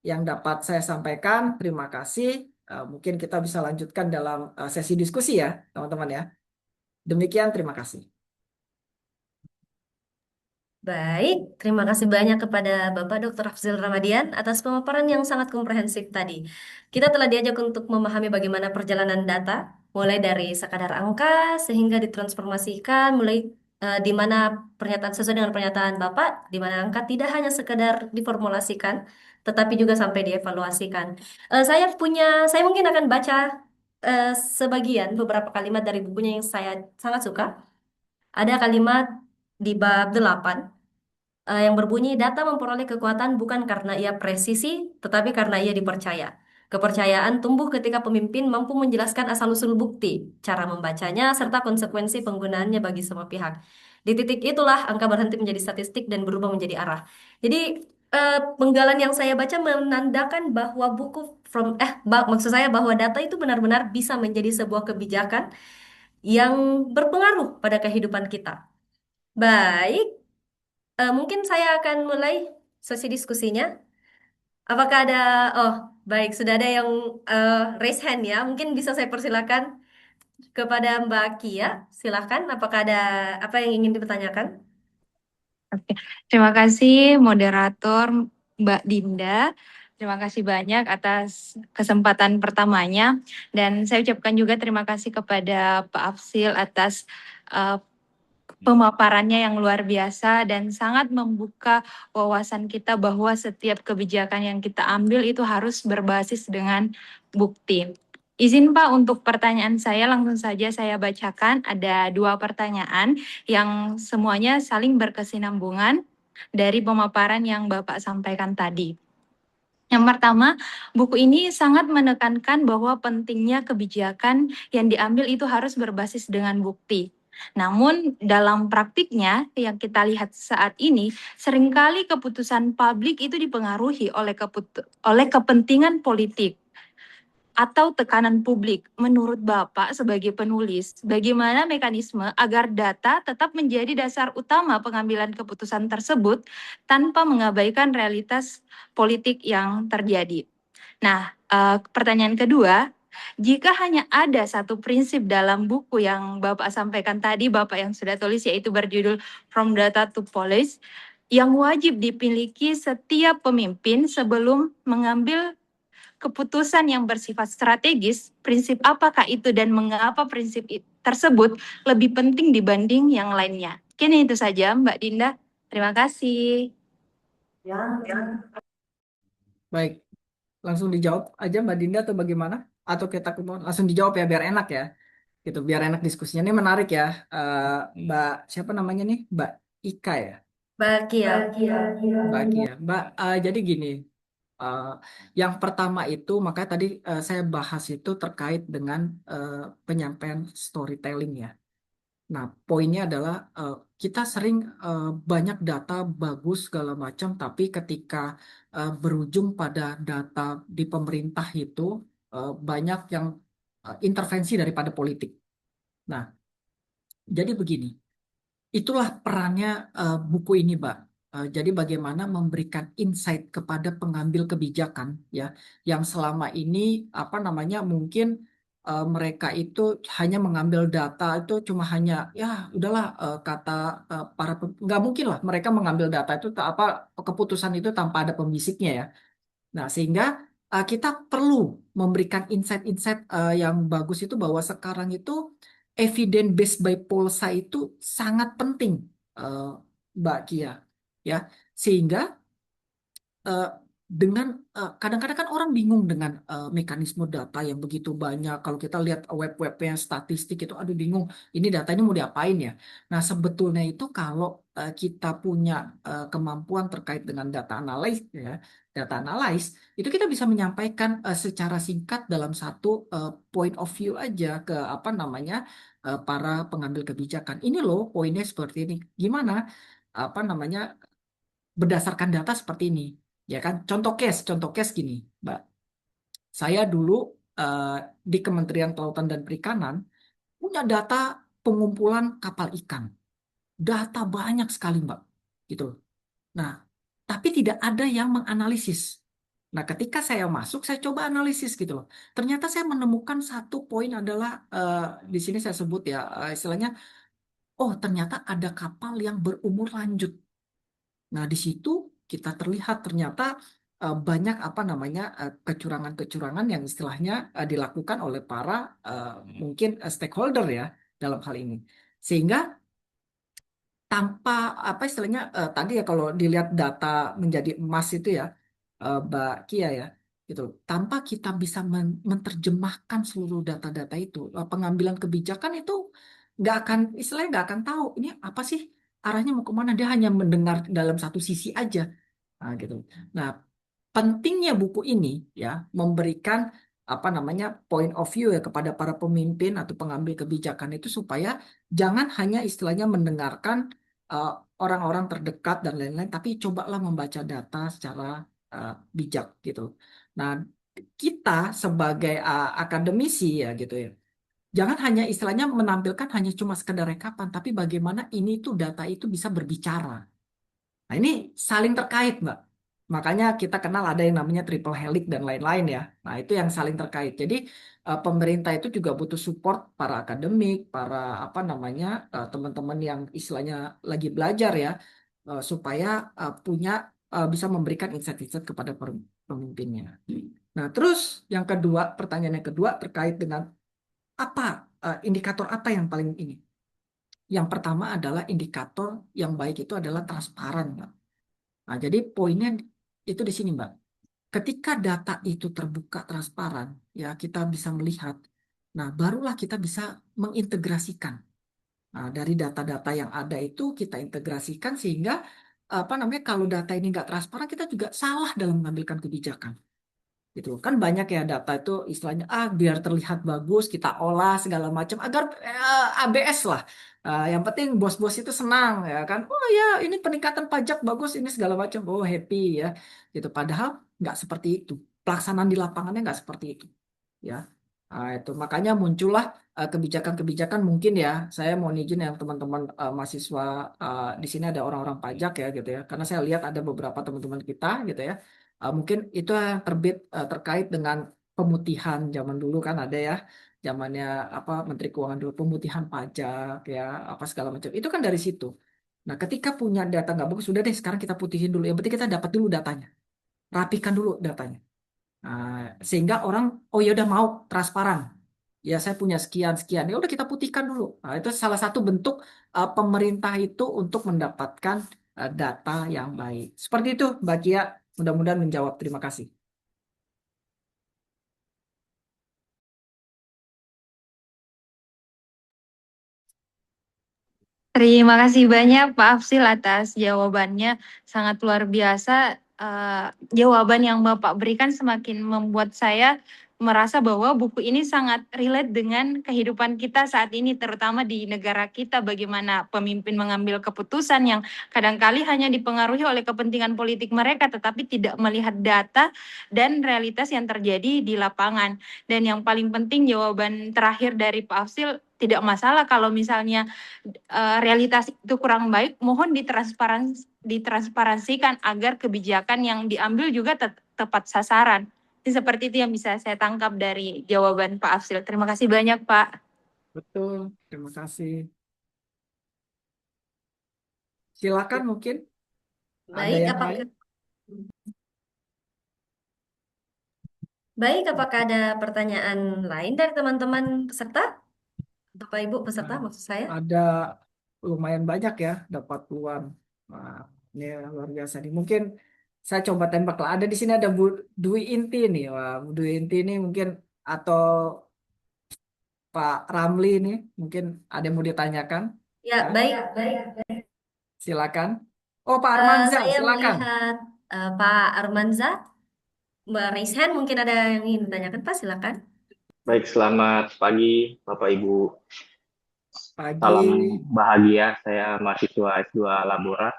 yang dapat saya sampaikan. Terima kasih. Mungkin kita bisa lanjutkan dalam sesi diskusi ya, teman-teman ya. Demikian, terima kasih. Baik, terima kasih banyak kepada Bapak Dr. Hafzil Ramadian atas pemaparan yang sangat komprehensif tadi. Kita telah diajak untuk memahami bagaimana perjalanan data, mulai dari sekadar angka sehingga ditransformasikan, mulai di mana pernyataan sesuai dengan pernyataan Bapak, di mana angka tidak hanya sekedar diformulasikan, tetapi juga sampai dievaluasikan. Saya mungkin akan baca sebagian beberapa kalimat dari bukunya yang saya sangat suka. Ada kalimat di bab 8 yang berbunyi data memperoleh kekuatan bukan karena ia presisi, tetapi karena ia dipercaya. Kepercayaan tumbuh ketika pemimpin mampu menjelaskan asal-usul bukti, cara membacanya, serta konsekuensi penggunaannya bagi semua pihak. Di titik itulah angka berhenti menjadi statistik dan berubah menjadi arah. Jadi penggalan yang saya baca menandakan bahwa maksud saya bahwa data itu benar-benar bisa menjadi sebuah kebijakan yang berpengaruh pada kehidupan kita. Baik, mungkin saya akan mulai sesi diskusinya. Apakah ada, oh baik, sudah ada yang raise hand ya. Mungkin bisa saya persilakan kepada Mbak Kia. Silakan, apakah ada apa yang ingin dipertanyakan? Oke. Terima kasih moderator Mbak Dinda. Terima kasih banyak atas kesempatan pertamanya. Dan saya ucapkan juga terima kasih kepada Pak Afsil atas pemaparannya yang luar biasa dan sangat membuka wawasan kita bahwa setiap kebijakan yang kita ambil itu harus berbasis dengan bukti. Izin Pak untuk pertanyaan saya langsung saja saya bacakan. Ada 2 pertanyaan yang semuanya saling berkesinambungan dari pemaparan yang Bapak sampaikan tadi. Yang pertama, buku ini sangat menekankan bahwa pentingnya kebijakan yang diambil itu harus berbasis dengan bukti. Namun dalam praktiknya yang kita lihat saat ini, seringkali keputusan publik itu dipengaruhi oleh kepentingan politik atau tekanan publik. Menurut Bapak sebagai penulis, bagaimana mekanisme agar data tetap menjadi dasar utama pengambilan keputusan tersebut tanpa mengabaikan realitas politik yang terjadi? Nah, pertanyaan kedua, jika hanya ada satu prinsip dalam buku yang Bapak sampaikan tadi, Bapak yang sudah tulis yaitu berjudul From Data to Policy, yang wajib dimiliki setiap pemimpin sebelum mengambil keputusan yang bersifat strategis, prinsip apakah itu dan mengapa prinsip tersebut lebih penting dibanding yang lainnya? Mungkin itu saja Mbak Dinda. Terima kasih. Baik, langsung dijawab aja Mbak Dinda atau bagaimana? Atau kita langsung dijawab ya biar enak ya. Gitu, biar enak diskusinya. Ini menarik ya. Eh, Mbak siapa namanya nih? Mbak Ika ya. Bahagia. Mbak Kia. Mbak, jadi gini. eh, yang pertama itu, makanya tadi saya bahas itu terkait dengan eh, penyampaian storytelling ya. Nah, poinnya adalah kita sering banyak data bagus segala macam, tapi ketika berujung pada data di pemerintah itu banyak yang intervensi daripada politik. Nah, jadi begini, itulah perannya buku ini, Mbak. Jadi bagaimana memberikan insight kepada pengambil kebijakan ya, yang selama ini apa namanya mungkin mereka itu hanya mengambil data itu cuma hanya ya udahlah kata nggak mungkin lah mereka mengambil data itu apa keputusan itu tanpa ada pembisiknya ya. Nah, sehingga kita perlu memberikan insight-insight yang bagus itu bahwa sekarang itu evidence based by Polsa itu sangat penting, eh, Mbak Kia. Ya, sehingga eh, dengan kadang-kadang kan orang bingung dengan mekanisme data yang begitu banyak. Kalau kita lihat web-web yang statistik itu, aduh bingung, ini data ini mau diapain ya? Nah, sebetulnya itu kalau kita punya kemampuan terkait dengan data analis, ya, data analysis, itu kita bisa menyampaikan secara singkat dalam satu point of view aja ke apa namanya para pengambil kebijakan. Ini loh poinnya seperti ini. Gimana? Apa namanya? Berdasarkan data seperti ini, ya kan? Contoh case gini, Mbak. Saya dulu eh, di Kementerian Kelautan dan Perikanan punya data pengumpulan kapal ikan, data banyak sekali, Mbak, gitu. Nah, tapi tidak ada yang menganalisis. Nah, ketika saya masuk, saya coba analisis gitu loh. Ternyata saya menemukan satu poin adalah di sini saya sebut ya, istilahnya, oh ternyata ada kapal yang berumur lanjut. Nah, di situ kita terlihat ternyata banyak apa namanya kecurangan-kecurangan yang istilahnya dilakukan oleh para eh, mungkin stakeholder ya dalam hal ini. Sehingga tanpa apa istilahnya tadi ya kalau dilihat data menjadi emas itu ya Mbak Kia ya gitu. Tanpa kita bisa menerjemahkan seluruh data-data itu, pengambilan kebijakan itu nggak akan istilahnya nggak akan tahu ini apa sih arahnya mau kemana. Dia hanya mendengar dalam satu sisi aja. Nah, gitu. Nah, pentingnya buku ini ya memberikan apa namanya point of view ya kepada para pemimpin atau pengambil kebijakan itu supaya jangan hanya istilahnya mendengarkan uh, orang-orang terdekat dan lain-lain, tapi cobalah membaca data secara bijak gitu. Nah, kita sebagai akademisi ya gitu ya, jangan hanya istilahnya menampilkan hanya cuma sekedar rekapan, tapi bagaimana ini tuh data itu bisa berbicara. Nah, ini saling terkait, Mbak. Makanya kita kenal ada yang namanya triple helix dan lain-lain ya. Nah, itu yang saling terkait. Jadi, pemerintah itu juga butuh support para akademik, para apa namanya, teman-teman yang istilahnya lagi belajar ya, supaya punya bisa memberikan insight-insight kepada pemimpinnya. Nah, terus yang kedua, pertanyaan yang kedua terkait dengan apa indikator apa yang paling ini? Yang pertama adalah indikator yang baik itu adalah transparan, Mbak. Nah, jadi poinnya itu di sini, Mbak. Ketika data itu terbuka transparan, ya kita bisa melihat. Nah, barulah kita bisa mengintegrasikan. Nah, dari data-data yang ada itu kita integrasikan sehingga apa namanya kalau data ini nggak transparan kita juga salah dalam mengambilkan kebijakan. Gitu kan banyak ya data itu istilahnya biar terlihat bagus kita olah segala macam agar ABS lah. Yang penting bos-bos itu senang ya kan, oh ya ini peningkatan pajak bagus ini segala macam, oh happy ya gitu, padahal nggak seperti itu, pelaksanaan di lapangannya nggak seperti itu ya. Itu makanya muncullah kebijakan-kebijakan mungkin ya, saya mau izin yang teman-teman mahasiswa di sini ada orang-orang pajak ya gitu ya, karena saya lihat ada beberapa teman-teman kita gitu ya. Mungkin itu yang terbit terkait dengan pemutihan zaman dulu kan ada ya, zamannya apa Menteri Keuangan dulu pemutihan pajak ya apa segala macam. Itu kan dari situ. Nah, ketika punya data nggak bagus, sudah deh sekarang kita putihin dulu. Yang penting kita dapat dulu datanya, rapikan dulu datanya. Nah, sehingga orang oh ya udah mau transparan. Ya saya punya sekian sekian. Ya udah kita putihkan dulu. Nah, itu salah satu bentuk pemerintah itu untuk mendapatkan data yang baik. Seperti itu, Mbak Kia. Mudah-mudahan menjawab. Terima kasih. Terima kasih banyak Pak Afsil atas jawabannya, sangat luar biasa. Jawaban yang Bapak berikan semakin membuat saya merasa bahwa buku ini sangat relate dengan kehidupan kita saat ini, terutama di negara kita, bagaimana pemimpin mengambil keputusan yang kadangkali hanya dipengaruhi oleh kepentingan politik mereka, tetapi tidak melihat data dan realitas yang terjadi di lapangan. Dan yang paling penting, jawaban terakhir dari Pak Afsil, tidak masalah kalau misalnya realitas itu kurang baik, mohon ditransparansikan agar kebijakan yang diambil juga tepat sasaran. Ini seperti itu yang bisa saya tangkap dari jawaban Pak Afsil. Terima kasih banyak, Pak. Betul, terima kasih. Silakan mungkin ada Baik, yang apakah lain. apakah ada pertanyaan lain dari teman-teman peserta? Bapak Ibu peserta Nah, maksud saya? ada lumayan banyak ya dapat peluang. Nah, ini luar biasa nih. Mungkin saya coba tembak lah. Ada di sini ada Bu Dwi Inti nih. Wah, Bu Dwi Inti ini mungkin atau Pak Ramli nih mungkin ada yang mau ditanyakan. Ya, Ya, baik. silakan. Oh, Pak Armanza, Saya silakan. melihat Pak Armanza raise hand, mungkin ada yang ingin ditanyakan, Pak, silakan. Baik, selamat pagi Bapak Ibu. Pagi. Salam bahagia, saya mahasiswa S2 Labora.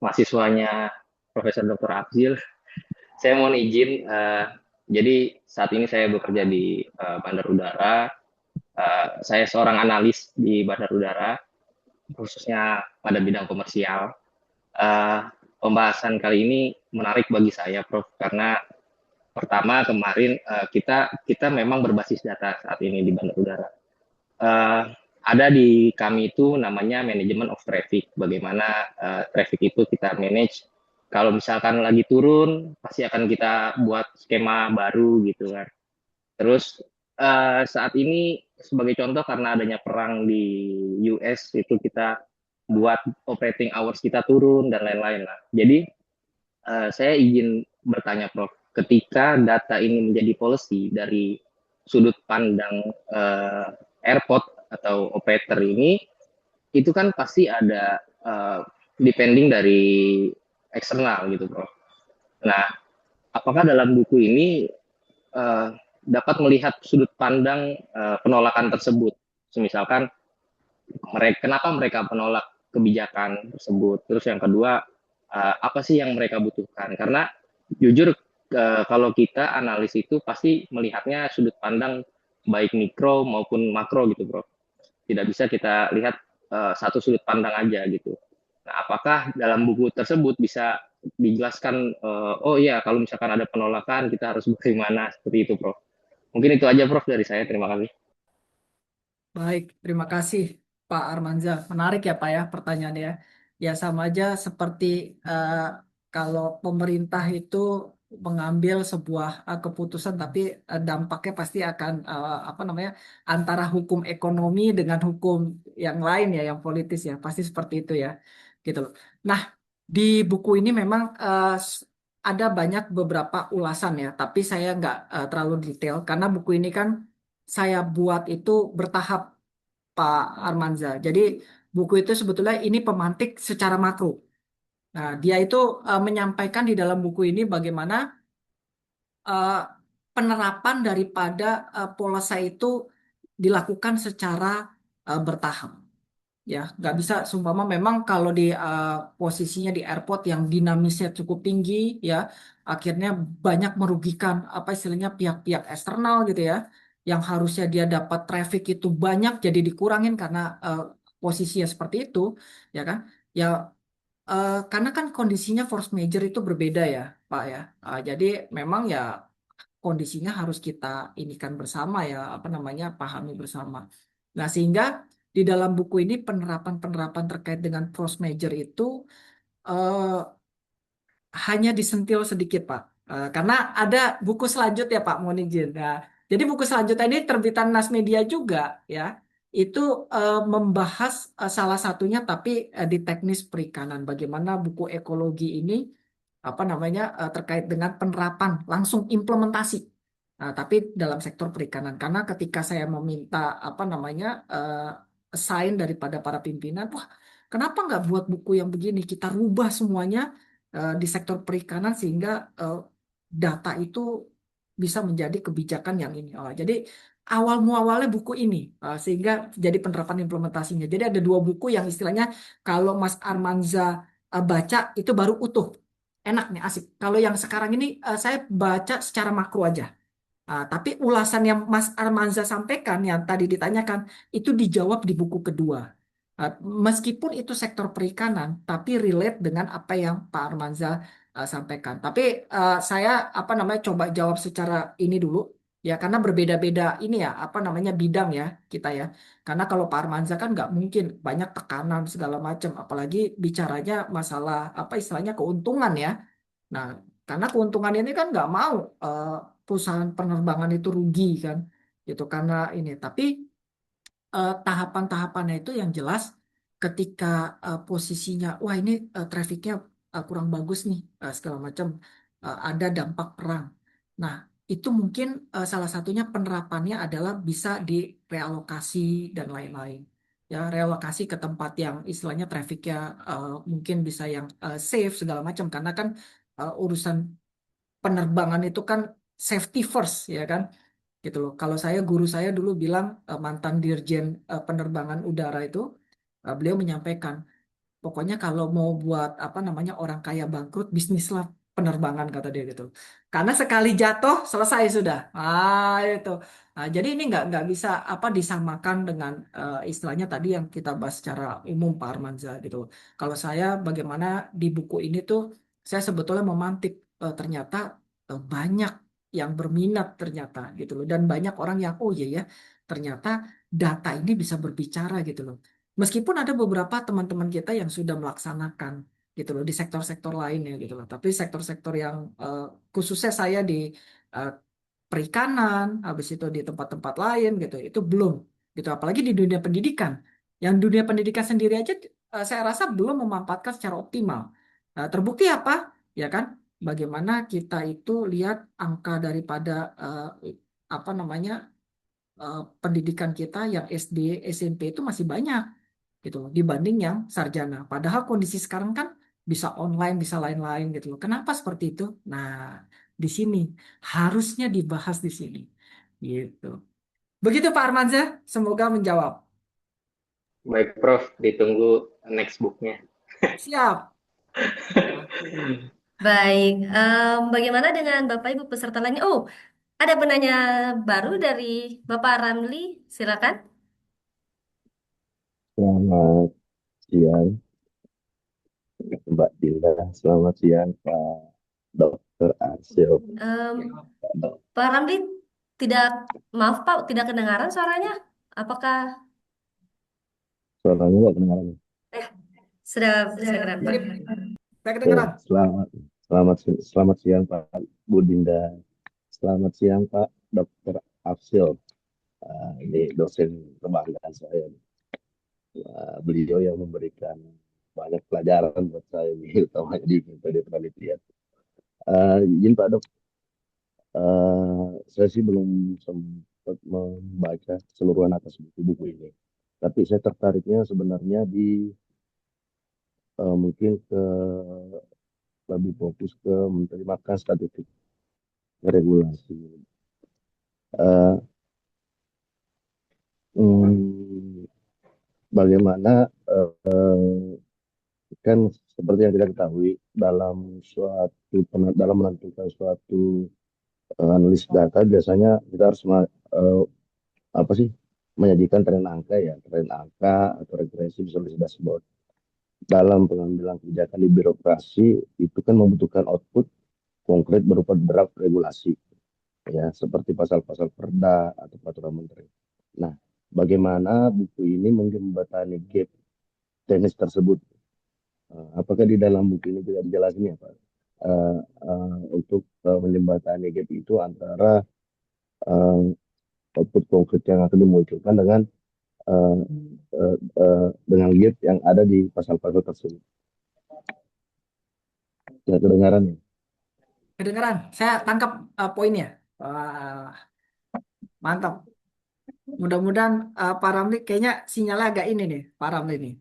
Mahasiswanya Profesor Dr. Abzil. Saya mohon izin, jadi saat ini saya bekerja di Bandar Udara. Saya seorang analis di Bandar Udara, khususnya pada bidang komersial. Pembahasan kali ini menarik bagi saya, Prof, karena pertama kemarin kita memang berbasis data saat ini di Bandar Udara. Ada di kami itu namanya manajemen of traffic. Bagaimana traffic itu kita manage. Kalau misalkan lagi turun, pasti akan kita buat skema baru gitu kan. Terus saat ini sebagai contoh karena adanya perang di US itu kita buat operating hours kita turun dan lain-lain lah. Jadi saya izin bertanya Prof, ketika data ini menjadi policy dari sudut pandang airport atau operator ini, itu kan pasti ada depending dari eksternal gitu, Prof. Nah, apakah dalam buku ini dapat melihat sudut pandang penolakan tersebut? Misalkan kenapa mereka menolak kebijakan tersebut? Terus yang kedua, apa sih yang mereka butuhkan? Karena jujur kalau kita analis itu pasti melihatnya sudut pandang baik mikro maupun makro gitu, Bro. Tidak bisa kita lihat satu sudut pandang aja gitu. Nah, apakah dalam buku tersebut bisa dijelaskan, oh iya kalau misalkan ada penolakan kita harus bagaimana seperti itu, Prof. Mungkin itu aja, Prof, dari saya. Terima kasih. Baik, terima kasih Pak Armanza. Menarik ya Pak ya pertanyaannya. Ya sama aja seperti eh, kalau pemerintah itu mengambil sebuah keputusan tapi dampaknya pasti akan apa namanya antara hukum ekonomi dengan hukum yang lain ya yang politis ya pasti seperti itu ya gitu loh. Nah di buku ini memang ada banyak beberapa ulasan ya tapi saya nggak terlalu detail karena buku ini kan saya buat itu bertahap Pak Armanza. Jadi buku itu sebetulnya ini pemantik secara makro. Nah, dia itu menyampaikan di dalam buku ini bagaimana eh, penerapan daripada polasa itu dilakukan secara bertahap. Ya, nggak bisa seumpama memang kalau di posisinya di airport yang dinamisnya cukup tinggi, ya, akhirnya banyak merugikan apa istilahnya pihak-pihak eksternal gitu ya, yang harusnya dia dapat traffic itu banyak jadi dikurangin karena posisinya seperti itu, ya kan? Ya, karena kan kondisinya force major itu berbeda ya, Pak ya. Jadi memang ya kondisinya harus kita inikan bersama ya, apa namanya, pahami bersama. Nah, sehingga di dalam buku ini penerapan-penerapan terkait dengan force major itu eh, hanya disentil sedikit, Pak. Karena ada buku selanjutnya, Pak, mohon izin. Nah, jadi buku selanjutnya ini terbitan Nas Media juga, ya. Itu membahas salah satunya, tapi di teknis perikanan. Bagaimana buku ekologi ini, apa namanya, terkait dengan penerapan, langsung implementasi. Nah, tapi dalam sektor perikanan. Karena ketika saya meminta, apa namanya, assign daripada para pimpinan, wah kenapa nggak buat buku yang begini? Kita rubah semuanya di sektor perikanan sehingga data itu bisa menjadi kebijakan yang ini. Oh, jadi awal muawalnya buku ini sehingga jadi penerapan implementasinya. Jadi ada dua buku yang istilahnya kalau Mas Armanza baca itu baru utuh. Enak nih, asik. Kalau yang sekarang ini saya baca secara makro aja. Tapi ulasan yang Mas Armanza sampaikan yang tadi ditanyakan itu dijawab di buku kedua. Ah, Meskipun itu sektor perikanan, tapi relate dengan apa yang Pak Armanza sampaikan. Tapi saya apa namanya coba jawab secara ini dulu ya karena berbeda-beda ini ya apa namanya bidang ya kita ya. Karena kalau Pak Armanza kan nggak mungkin banyak tekanan segala macam, apalagi bicaranya masalah apa istilahnya keuntungan ya. Nah, karena keuntungan ini kan nggak mau eh, perusahaan penerbangan itu rugi kan, gitu karena ini. Tapi tahapan-tahapannya itu yang jelas ketika posisinya, wah ini trafficnya kurang bagus nih, segala macam, ada dampak perang. Nah, itu mungkin salah satunya penerapannya adalah bisa direalokasi dan lain-lain. Ya, relokasi ke tempat yang istilahnya trafficnya mungkin bisa yang safe segala macam karena kan urusan penerbangan itu kan safety first ya kan gitu loh. Kalau saya guru saya dulu bilang mantan dirjen penerbangan udara itu beliau menyampaikan pokoknya kalau mau buat apa namanya orang kaya bangkrut bisnislah penerbangan kata dia gitu. Karena sekali jatuh selesai sudah. Itu. Jadi ini nggak bisa apa disamakan dengan istilahnya tadi yang kita bahas secara umum Pak Armanza gitu. Kalau saya bagaimana di buku ini tuh saya sebetulnya memantik ternyata banyak yang berminat ternyata gitu loh dan banyak orang yang oh iya ya ternyata data ini bisa berbicara gitu loh. Meskipun ada beberapa teman-teman kita yang sudah melaksanakan gitu loh di sektor-sektor lainnya gitu loh. Tapi sektor-sektor yang khususnya saya di eh, perikanan, habis itu di tempat-tempat lain gitu, itu belum gitu. Apalagi di dunia pendidikan. Yang dunia pendidikan sendiri aja saya rasa belum memanfaatkan secara optimal. Terbukti apa? Ya kan? Bagaimana kita itu lihat angka daripada apa namanya pendidikan kita yang SD, SMP itu masih banyak gitu loh, dibanding yang sarjana. Padahal kondisi sekarang kan bisa online, bisa lain-lain gitu loh. Kenapa seperti itu? Nah, di sini harusnya dibahas di sini. Gitu. Begitu Pak Armanza, semoga menjawab. Baik, Prof. Ditunggu next booknya. Siap. Ya. Baik, bagaimana dengan Bapak Ibu peserta lainnya? Oh, ada penanya baru dari Bapak Ramli, silakan. Selamat siang, Mbak Dinda. Selamat siang, Pak Dokter Arsil. Em, Pak Dok. Pak Ramli, tidak, maaf Pak, tidak kedengaran suaranya. Apakah Suaranya nggak kedengaran. sudah kedengaran Pak? Sip. Saya Oke, kedengeran. selamat siang, Pak Bu Dinda. Selamat siang, Pak Dokter Arsil. Ini dosen kebanggaan saya. Beliau yang memberikan banyak pelajaran buat saya, utamanya di metode penelitian. Izin Pak Dok, saya sih belum sempat membaca keseluruhan atas buku-buku ini. Tapi saya tertariknya sebenarnya di mungkin ke lebih fokus ke menerjemahkan statistik regulasi. Eh, hmm, Bagaimana kan seperti yang kita ketahui dalam menentukan suatu analis data biasanya kita harus apa sih menyajikan tren angka atau regresi visualisasi dashboard. Dalam pengambilan kebijakan di birokrasi itu kan membutuhkan output konkret berupa draft regulasi ya seperti pasal-pasal perda atau peraturan menteri. Nah, bagaimana buku ini menjembatani gap teknis tersebut? Apakah di dalam buku ini juga dijelasin ya Pak? Untuk menjembatani gap itu antara uh, output konkret yang akan dimunculkan uh, dengan gap yang ada di pasal-pasal tersebut. Ya, kedengaran ya? Kedengeran. Saya tangkap poinnya. Wah, mantap. Mudah-mudahan Pak Ramli kayaknya sinyalnya agak ini nih, Pak Ramli nih.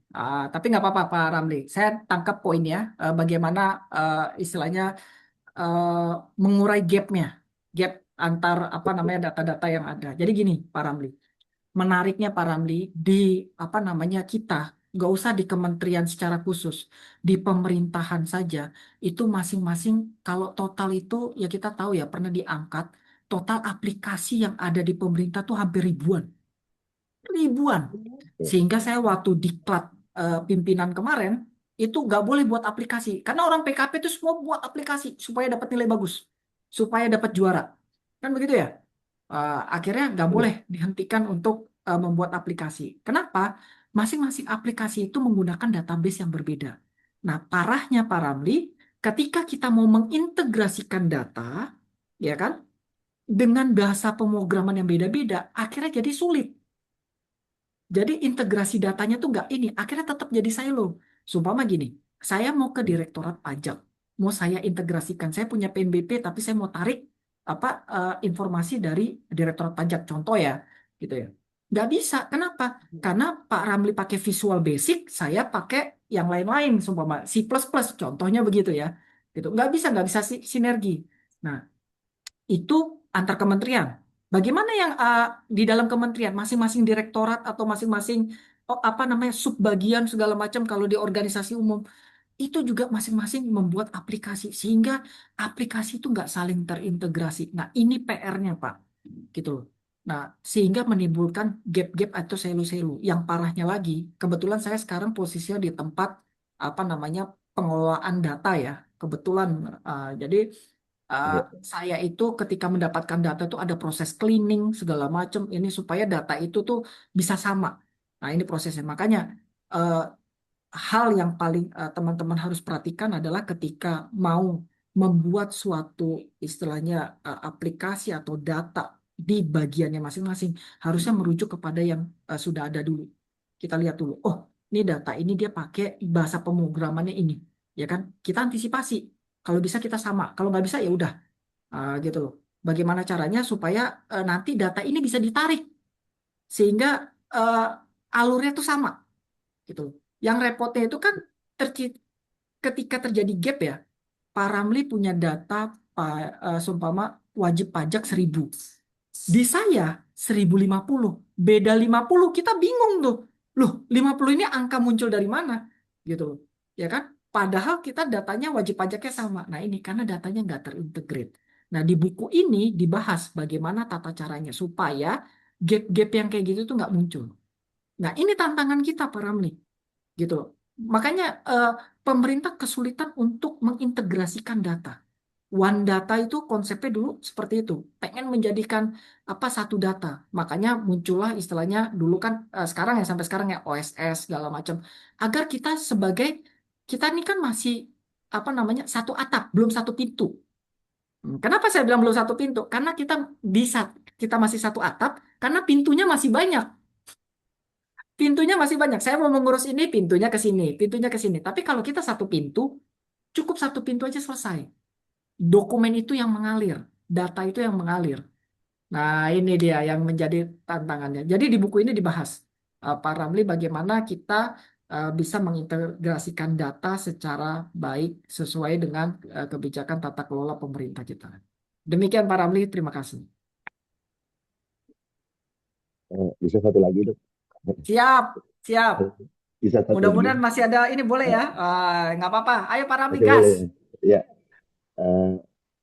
Tapi nggak apa-apa Pak Ramli. Saya tangkap poinnya, bagaimana istilahnya eh, mengurai gapnya, gap antar apa namanya data-data yang ada. Jadi gini, Pak Ramli. Menariknya Pak Ramli di apa namanya kita nggak usah di kementerian secara khusus, di pemerintahan saja itu masing-masing kalau total itu ya kita tahu ya pernah diangkat total aplikasi yang ada di pemerintah tuh hampir ribuan, ribuan. Ya, Sehingga saya waktu diklat pimpinan kemarin itu nggak boleh buat aplikasi karena orang PKP itu semua buat aplikasi supaya dapat nilai bagus, supaya dapat juara, kan begitu ya. Akhirnya nggak ya, boleh dihentikan untuk membuat aplikasi. Kenapa? Masing-masing aplikasi itu menggunakan database yang berbeda. Nah, parahnya Pak Ramli, ketika kita mau mengintegrasikan data, ya kan, dengan bahasa pemrograman yang beda-beda, akhirnya jadi sulit. Jadi integrasi datanya tuh nggak ini, akhirnya tetap jadi silo. Sumpama gini, saya mau ke Direktorat Pajak, mau saya integrasikan, saya punya PNBP tapi saya mau tarik apa informasi dari Direktorat Pajak, contoh ya, gitu ya. Nggak bisa, kenapa? Karena Pak Ramli pakai Visual Basic, saya pakai yang lain-lain, sumpama C++, contohnya begitu ya. Gitu. Nggak bisa sinergi. Nah, itu antar kementerian. Bagaimana yang di dalam kementerian, masing-masing direktorat atau masing-masing apa namanya subbagian segala macam kalau di organisasi umum itu juga masing-masing membuat aplikasi sehingga aplikasi itu nggak saling terintegrasi. Nah, ini PR-nya Pak, gitu loh. Nah, sehingga menimbulkan gap-gap atau selu-selu. Yang parahnya lagi, kebetulan saya sekarang posisinya di tempat apa namanya pengelolaan data ya. Kebetulan, jadi uh, ya, saya itu ketika mendapatkan data itu ada proses cleaning segala macam ini supaya data itu tuh bisa sama. Nah, ini prosesnya. Makanya uh, hal yang paling teman-teman harus perhatikan adalah ketika mau membuat suatu istilahnya aplikasi atau data di bagiannya masing-masing harusnya merujuk kepada yang sudah ada dulu. Kita lihat dulu. Oh, ini data ini dia pakai bahasa pemrogramannya ini, ya kan? Kita antisipasi. Kalau bisa kita sama. Kalau nggak bisa ya udah. Gitu loh. Bagaimana caranya supaya nanti data ini bisa ditarik sehingga eh, alurnya tuh sama gitu loh. Yang repotnya itu kan terci- ketika terjadi gap ya, Pak Ramli punya data seumpama wajib pajak 1.000. Di saya 1.050. Beda 50 kita bingung tuh. Loh, 50 ini angka muncul dari mana? Gitu loh. Ya kan? Padahal kita datanya wajib pajaknya sama. Nah ini karena datanya nggak terintegrate. Nah di buku ini dibahas bagaimana tata caranya supaya gap-gap yang kayak gitu tuh nggak muncul. Nah ini tantangan kita Pak Ramli gitu loh. Makanya pemerintah kesulitan untuk mengintegrasikan data. One data itu konsepnya dulu seperti itu, pengen menjadikan apa satu data. Makanya muncullah istilahnya dulu kan sekarang ya sampai sekarang ya OSS segala macam. Agar kita sebagai kita ini kan masih apa namanya satu atap, belum satu pintu. Kenapa saya bilang belum satu pintu? Karena bisa kita masih satu atap, karena pintunya masih banyak. Pintunya masih banyak. Saya mau mengurus ini, pintunya ke sini, pintunya ke sini. Tapi kalau kita satu pintu, cukup satu pintu aja selesai. Dokumen itu yang mengalir, data itu yang mengalir. Nah, ini dia yang menjadi tantangannya. Jadi di buku ini dibahas, Pak Ramli, bagaimana kita bisa mengintegrasikan data secara baik sesuai dengan kebijakan tata kelola pemerintah kita. Demikian Pak Ramli, terima kasih. bisa satu lagi dok. Siap, siap. Bisa satu lagi. Mudah-mudahan masih ada ini boleh ya. Eh, Nggak apa-apa. Ayo Pak Ramli, Oke gas. boleh. Ya, eh,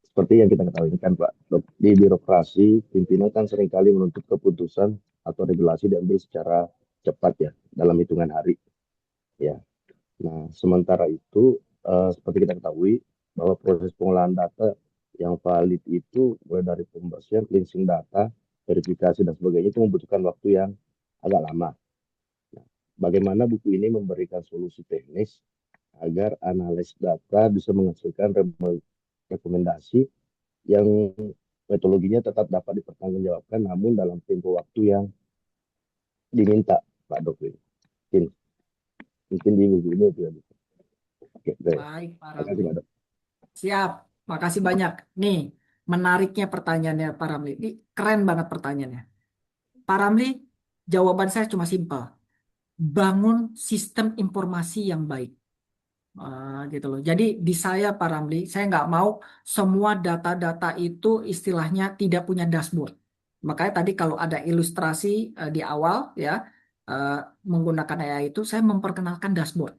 seperti yang kita ketahui kan Pak, di birokrasi pimpinan kan seringkali menuntut keputusan atau regulasi diambil secara cepat ya dalam hitungan hari. Ya, nah sementara itu seperti kita ketahui bahwa proses pengolahan data yang valid itu mulai dari pembersihan, cleansing data, verifikasi dan sebagainya itu membutuhkan waktu yang agak lama. Nah, bagaimana buku ini memberikan solusi teknis agar analis data bisa menghasilkan rekomendasi yang metodologinya tetap dapat dipertanggungjawabkan namun dalam tempo waktu yang diminta Pak Dok. Mungkin di minggu ini itu ya. Oke, baik. Baik, Pak Terima kasih Ramli. Pak Dok. Siap. Makasih banyak. Nih, menariknya pertanyaannya Pak Ramli. Ini keren banget pertanyaannya. Pak Ramli, jawaban saya cuma simpel. Bangun sistem informasi yang baik. Gitu loh. Jadi di saya Pak Ramli, saya nggak mau semua data-data itu istilahnya tidak punya dashboard. Makanya tadi kalau ada ilustrasi di awal ya eh, menggunakan AI itu, saya memperkenalkan dashboard.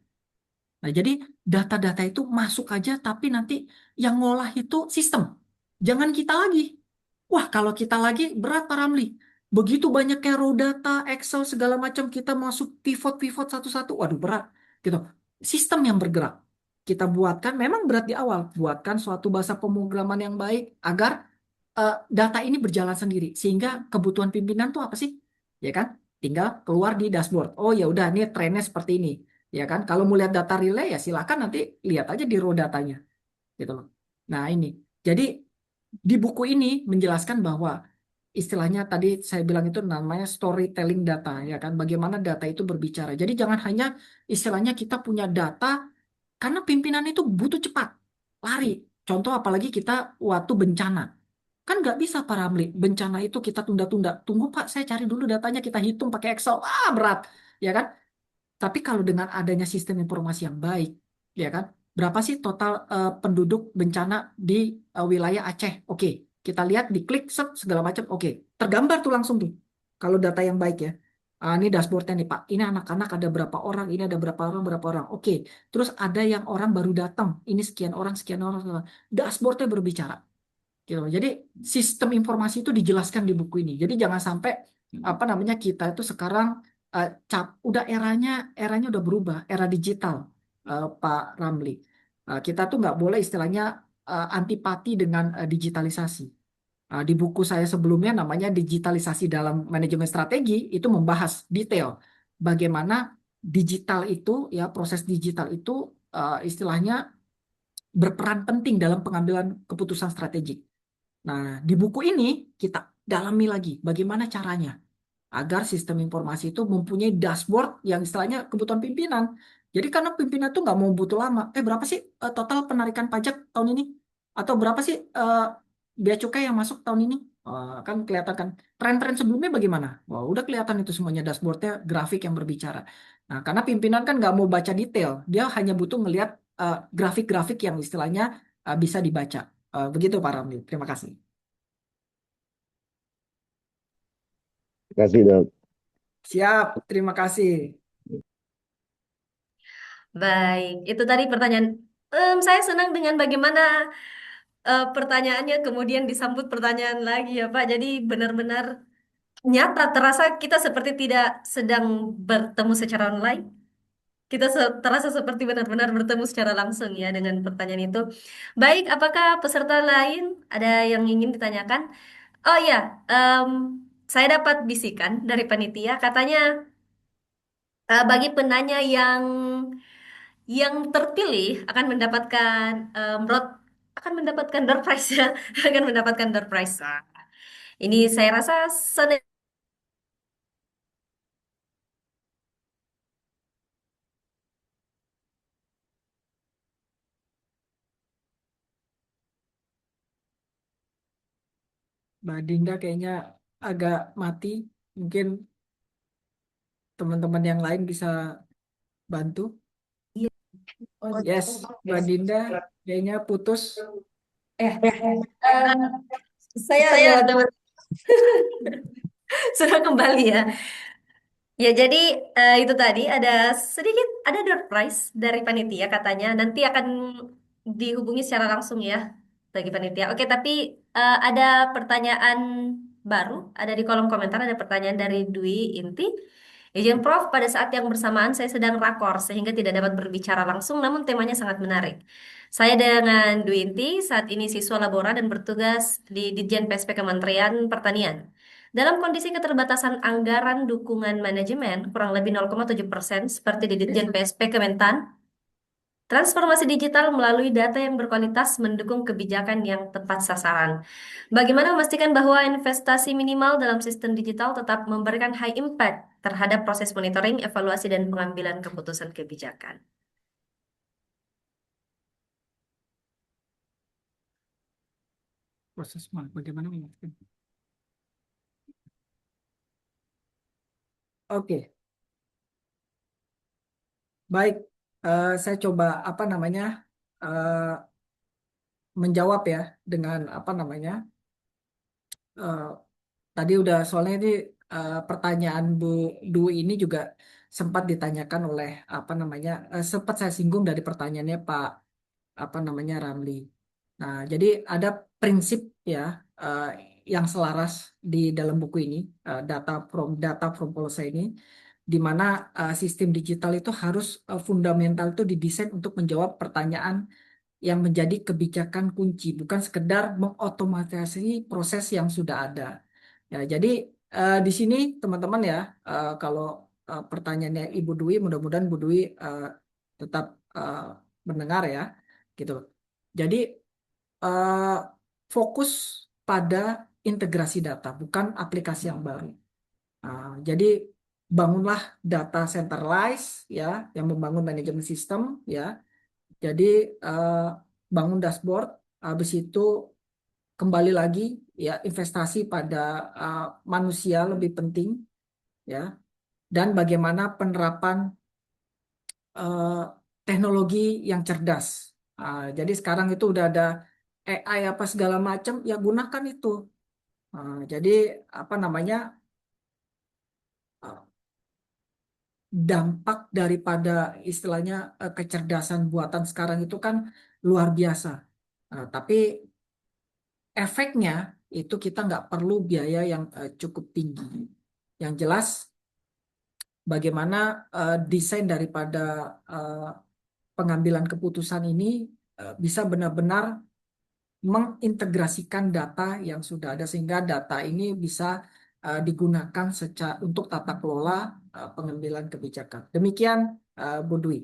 Nah, jadi data-data itu masuk aja, tapi nanti yang ngolah itu sistem. Jangan kita lagi. Wah, kalau kita lagi berat Pak Ramli. Begitu banyaknya raw data, Excel segala macam kita masuk pivot-pivot satu-satu. Waduh, berat. Gitu. Sistem yang bergerak. Kita buatkan, memang berat di awal. Buatkan suatu bahasa pemrograman yang baik agar data ini berjalan sendiri. Sehingga kebutuhan pimpinan tuh apa sih? Ya kan? Tinggal keluar di dashboard. Oh ya udah, ini trennya seperti ini. Ya kan? Kalau mau lihat data relay ya silakan nanti lihat aja di raw datanya. Gitu loh. Nah ini. Jadi di buku ini menjelaskan bahwa istilahnya tadi saya bilang itu namanya storytelling data ya kan bagaimana data itu berbicara. Jadi jangan hanya istilahnya kita punya data karena pimpinan itu butuh cepat lari. Contoh apalagi kita waktu bencana. Kan nggak bisa Pak Ramli. Bencana itu kita tunda-tunda. Tunggu Pak, saya cari dulu datanya kita hitung pakai Excel. Berat. Ya kan? Tapi kalau dengan adanya sistem informasi yang baik, ya kan, berapa sih total penduduk bencana di wilayah Aceh? Oke, kita lihat di klik set segala macam. Oke, tergambar tuh langsung tuh. Kalau data yang baik ya. Ini dashboardnya nih Pak. Ini anak-anak ada berapa orang? Ini ada berapa orang? Berapa orang? Oke. Terus ada yang orang baru datang. Ini sekian orang, sekian orang. Sekian orang. Dashboardnya berbicara gitu. Jadi sistem informasi itu dijelaskan di buku ini. Jadi jangan sampai apa namanya kita itu sekarang udah eranya udah berubah, era digital, Pak Ramli. Kita tuh nggak boleh istilahnya antipati dengan digitalisasi. Di buku saya sebelumnya namanya Digitalisasi dalam Manajemen Strategi itu membahas detail bagaimana digital itu ya proses digital itu istilahnya berperan penting dalam pengambilan keputusan strategik. Nah, di buku ini kita dalami lagi bagaimana caranya agar sistem informasi itu mempunyai dashboard yang istilahnya kebutuhan pimpinan. Jadi karena pimpinan tuh nggak mau butuh lama. Berapa sih total penarikan pajak tahun ini? Atau berapa sih bea cukai yang masuk tahun ini? Kan kelihatan kan. Tren-tren sebelumnya bagaimana? Wah, udah kelihatan itu semuanya dashboardnya grafik yang berbicara. Nah, karena pimpinan kan nggak mau baca detail. Dia hanya butuh ngelihat grafik-grafik yang istilahnya bisa dibaca. Begitu Pak Ramli. Terima kasih. Terima kasih dok. Siap, terima kasih. Baik, itu tadi pertanyaan. Saya senang dengan bagaimana pertanyaannya kemudian disambut pertanyaan lagi ya Pak. Jadi benar-benar nyata, terasa kita seperti tidak sedang bertemu secara online. Kita terasa seperti benar-benar bertemu secara langsung ya dengan pertanyaan itu. Baik, apakah peserta lain ada yang ingin ditanyakan? Oh ya, em, saya dapat bisikan dari panitia, katanya bagi penanya yang terpilih akan mendapatkan akan mendapatkan door prize ya, akan mendapatkan door prize. Nah, ini saya rasa Mbak Dinda kayaknya agak mati. Mungkin teman-teman yang lain bisa bantu. Yes, Mbak Dinda kayaknya putus. eh saya lewat sudah kembali ya. Ya, jadi itu tadi ada sedikit ada door prize dari panitia katanya nanti akan dihubungi secara langsung ya bagi panitia. Oke, tapi ada pertanyaan baru, ada di kolom komentar ada pertanyaan dari Dwi Inti. Izin Prof, pada saat yang bersamaan saya sedang rakor sehingga tidak dapat berbicara langsung namun temanya sangat menarik. Saya dengan Dwi Inti saat ini siswa labora dan bertugas di Ditjen PSP Kementerian Pertanian. Dalam kondisi keterbatasan anggaran dukungan manajemen kurang lebih 0,7% seperti di Ditjen PSP Kementan, transformasi digital melalui data yang berkualitas mendukung kebijakan yang tepat sasaran. Bagaimana memastikan bahwa investasi minimal dalam sistem digital tetap memberikan high impact terhadap proses monitoring, evaluasi, dan pengambilan keputusan kebijakan? Proses bagaimana memastikan? Oke, baik. Saya coba apa namanya eh, menjawab ya dengan apa namanya. eh, Tadi udah soalnya ini pertanyaan Bu Dwi ini juga sempat ditanyakan oleh apa namanya sempat saya singgung dari pertanyaannya Pak apa namanya Ramli. Nah, jadi ada prinsip ya eh, yang selaras di dalam buku ini data from Policy ini di mana sistem digital itu harus fundamental itu didesain untuk menjawab pertanyaan yang menjadi kebijakan kunci, bukan sekedar mengotomatisasi proses yang sudah ada. Ya, jadi di sini teman-teman ya, kalau pertanyaannya Ibu Dwi, mudah-mudahan Bu Dwi tetap eh, mendengar ya, gitu. Jadi eh, fokus pada integrasi data, bukan aplikasi yang baru. Jadi bangunlah data centralized ya, yang membangun manajemen sistem ya. Jadi eh, bangun dashboard, habis itu kembali lagi ya investasi pada eh, manusia lebih penting ya dan bagaimana penerapan eh, teknologi yang cerdas. Jadi sekarang itu udah ada AI apa segala macam ya gunakan itu. Jadi apa namanya eh, dampak daripada istilahnya kecerdasan buatan sekarang itu kan luar biasa. Tapi efeknya itu kita nggak perlu biaya yang cukup tinggi. Yang jelas bagaimana desain daripada eh, pengambilan keputusan ini bisa benar-benar mengintegrasikan data yang sudah ada sehingga data ini bisa digunakan secara untuk tata kelola pengambilan kebijakan. Demikian Bu Dwi.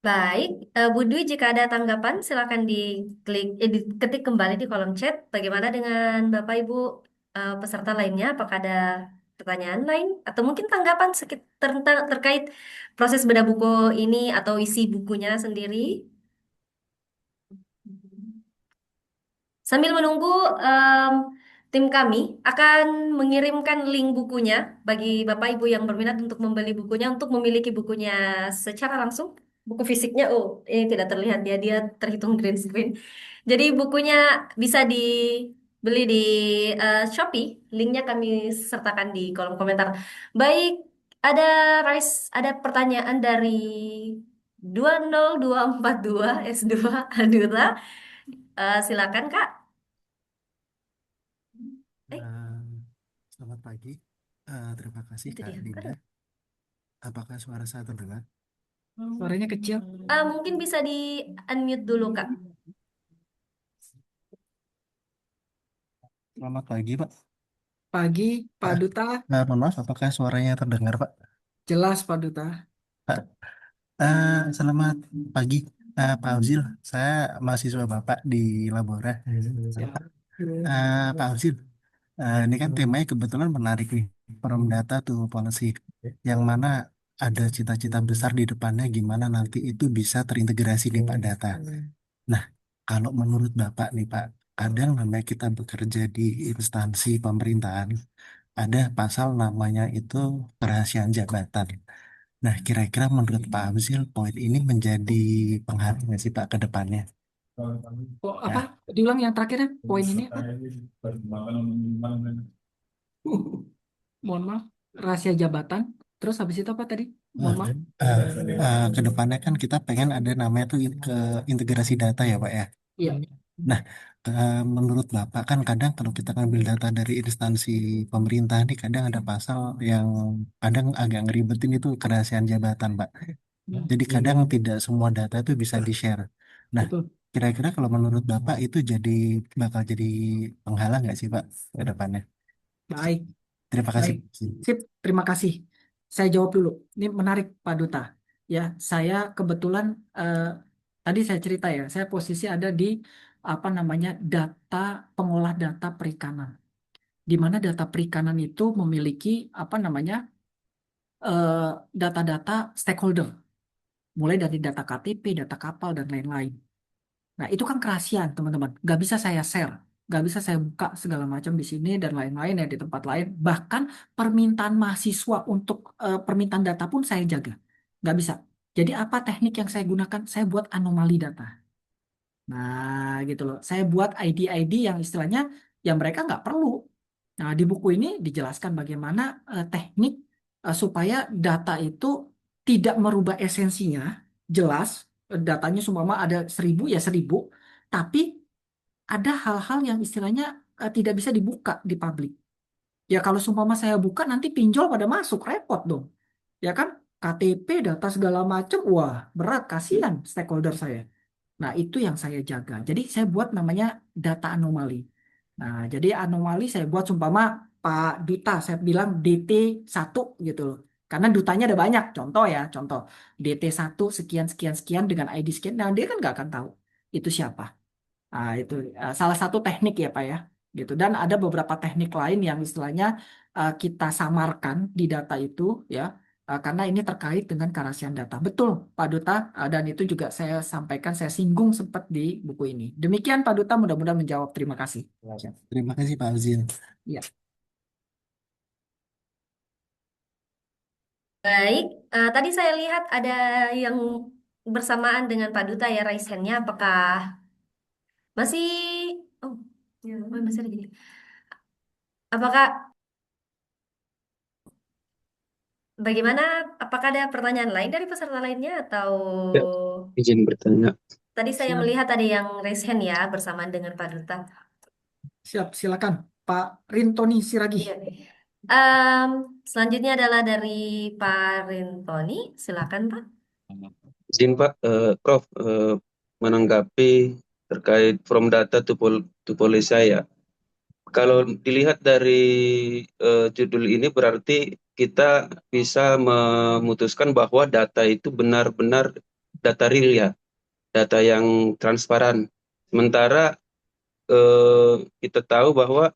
Baik, Bu Dwi, jika ada tanggapan silakan diketik kembali di kolom chat. Bagaimana dengan Bapak Ibu peserta lainnya? Apakah ada pertanyaan lain atau mungkin tanggapan terkait proses bedah buku ini atau isi bukunya sendiri? Sambil menunggu, em, tim kami akan mengirimkan link bukunya bagi Bapak Ibu yang berminat untuk membeli bukunya, untuk memiliki bukunya secara langsung. Buku fisiknya, oh, ini tidak terlihat dia terhitung green screen. Jadi bukunya bisa dibeli di Shopee. Linknya kami sertakan di kolom komentar. Baik, ada ada pertanyaan dari 20242 S2 Adura. Silakan Kak. Eh, Eh, Selamat pagi. Terima kasih itu Kak dia. Dinda. Apakah suara saya terdengar? Suaranya kecil. Mungkin bisa di unmute dulu, Kak. Selamat pagi, Pak. Pagi Pak Ah, Duta, Mohon maaf, apakah suaranya terdengar, Pak? jelas Pak Duta. Pak, selamat pagi, Pak Auzil. Saya mahasiswa Bapak di Labora. Ya. Pak Auzil, ini kan temanya kebetulan menarik nih, From Data to Policy, yang mana ada cita-cita besar di depannya gimana nanti itu bisa terintegrasi nih Pak data. Nah, kalau menurut Bapak nih Pak, kadang namanya kita bekerja di instansi pemerintahan, ada pasal namanya itu kerahasiaan jabatan. Nah, kira-kira menurut Pak Amzil, poin ini menjadi penghalang nggak sih Pak ke depannya? Oh, apa? Ya, Diulang yang terakhirnya. Poin ini apa? Mohon maaf. Rahasia jabatan. Terus habis itu apa tadi? eh, Mohon maaf. ke depannya kan kita pengen ada namanya tuh ke integrasi data ya Pak ya. Iya. Nah, menurut Bapak kan kadang kalau kita ngambil data dari instansi pemerintah nih kadang ada pasal yang kadang agak ngeribetin itu kerahasiaan jabatan, Pak. Jadi kadang tidak semua data itu bisa di-share. Nah, Betul. kira-kira kalau menurut Bapak itu bakal jadi penghalang nggak sih, Pak, ke depannya? Baik. Terima kasih. Baik. Sip. Terima kasih. Saya jawab dulu. Ini menarik Pak Duta. Ya, saya kebetulan tadi saya cerita ya, saya posisi ada di apa namanya pengolah data perikanan. Di mana data perikanan itu memiliki apa namanya eh, data-data stakeholder, mulai dari data KTP, data kapal dan lain-lain. Nah, itu kan kerahasiaan, teman-teman. Nggak bisa saya share. Nggak bisa saya buka segala macam di sini dan lain-lain ya di tempat lain. Bahkan permintaan mahasiswa untuk permintaan data pun saya jaga. Nggak bisa. Jadi apa teknik yang saya gunakan? Saya buat anomali data. Nah, gitu loh. Saya buat ID-ID yang istilahnya yang mereka nggak perlu. Nah, di buku ini dijelaskan bagaimana teknik supaya data itu tidak merubah esensinya. Jelas, datanya seumpama ada 1.000 ya 1.000, tapi ada hal-hal yang istilahnya tidak bisa dibuka di publik. Ya kalau seumpama saya buka nanti pinjol pada masuk, repot dong. Ya kan? KTP, data segala macam, wah berat, kasihan stakeholder saya. Nah, itu yang saya jaga. Jadi saya buat namanya data anomali. Nah, jadi anomali saya buat seumpama Pak Duta, saya bilang DT1 gitu loh. Karena dutanya ada banyak. Contoh ya, contoh. DT1 sekian, sekian, sekian dengan ID sekian. Nah, dia kan nggak akan tahu itu siapa. Nah, itu salah satu teknik ya Pak ya. Gitu. Dan ada beberapa teknik lain yang istilahnya kita samarkan di data itu ya. Karena ini terkait dengan kerahasiaan data. Betul Pak Duta, dan itu juga saya sampaikan, saya singgung sempat di buku ini. Demikian Pak Duta, mudah-mudahan menjawab. Terima kasih. Ya. Terima kasih Pak Azil. Ya. Baik, tadi saya lihat ada yang bersamaan dengan Pak Duta ya, raise hand-nya. Apakah masih... Oh, ya, masih ada gini. Apakah bagaimana? Apakah ada pertanyaan lain dari peserta lainnya atau Ya, izin bertanya. tadi saya Siap, melihat ada yang raise hand ya bersamaan dengan Pak Duta. siap, silakan Pak Rintoni Siragi. Iya. Em, Selanjutnya adalah dari Pak Rintoni. Silakan Pak. Izin Pak, Prof, menanggapi terkait from data to policy saya. Kalau dilihat dari judul ini berarti kita bisa memutuskan bahwa data itu benar-benar data real ya, data yang transparan. Sementara kita tahu bahwa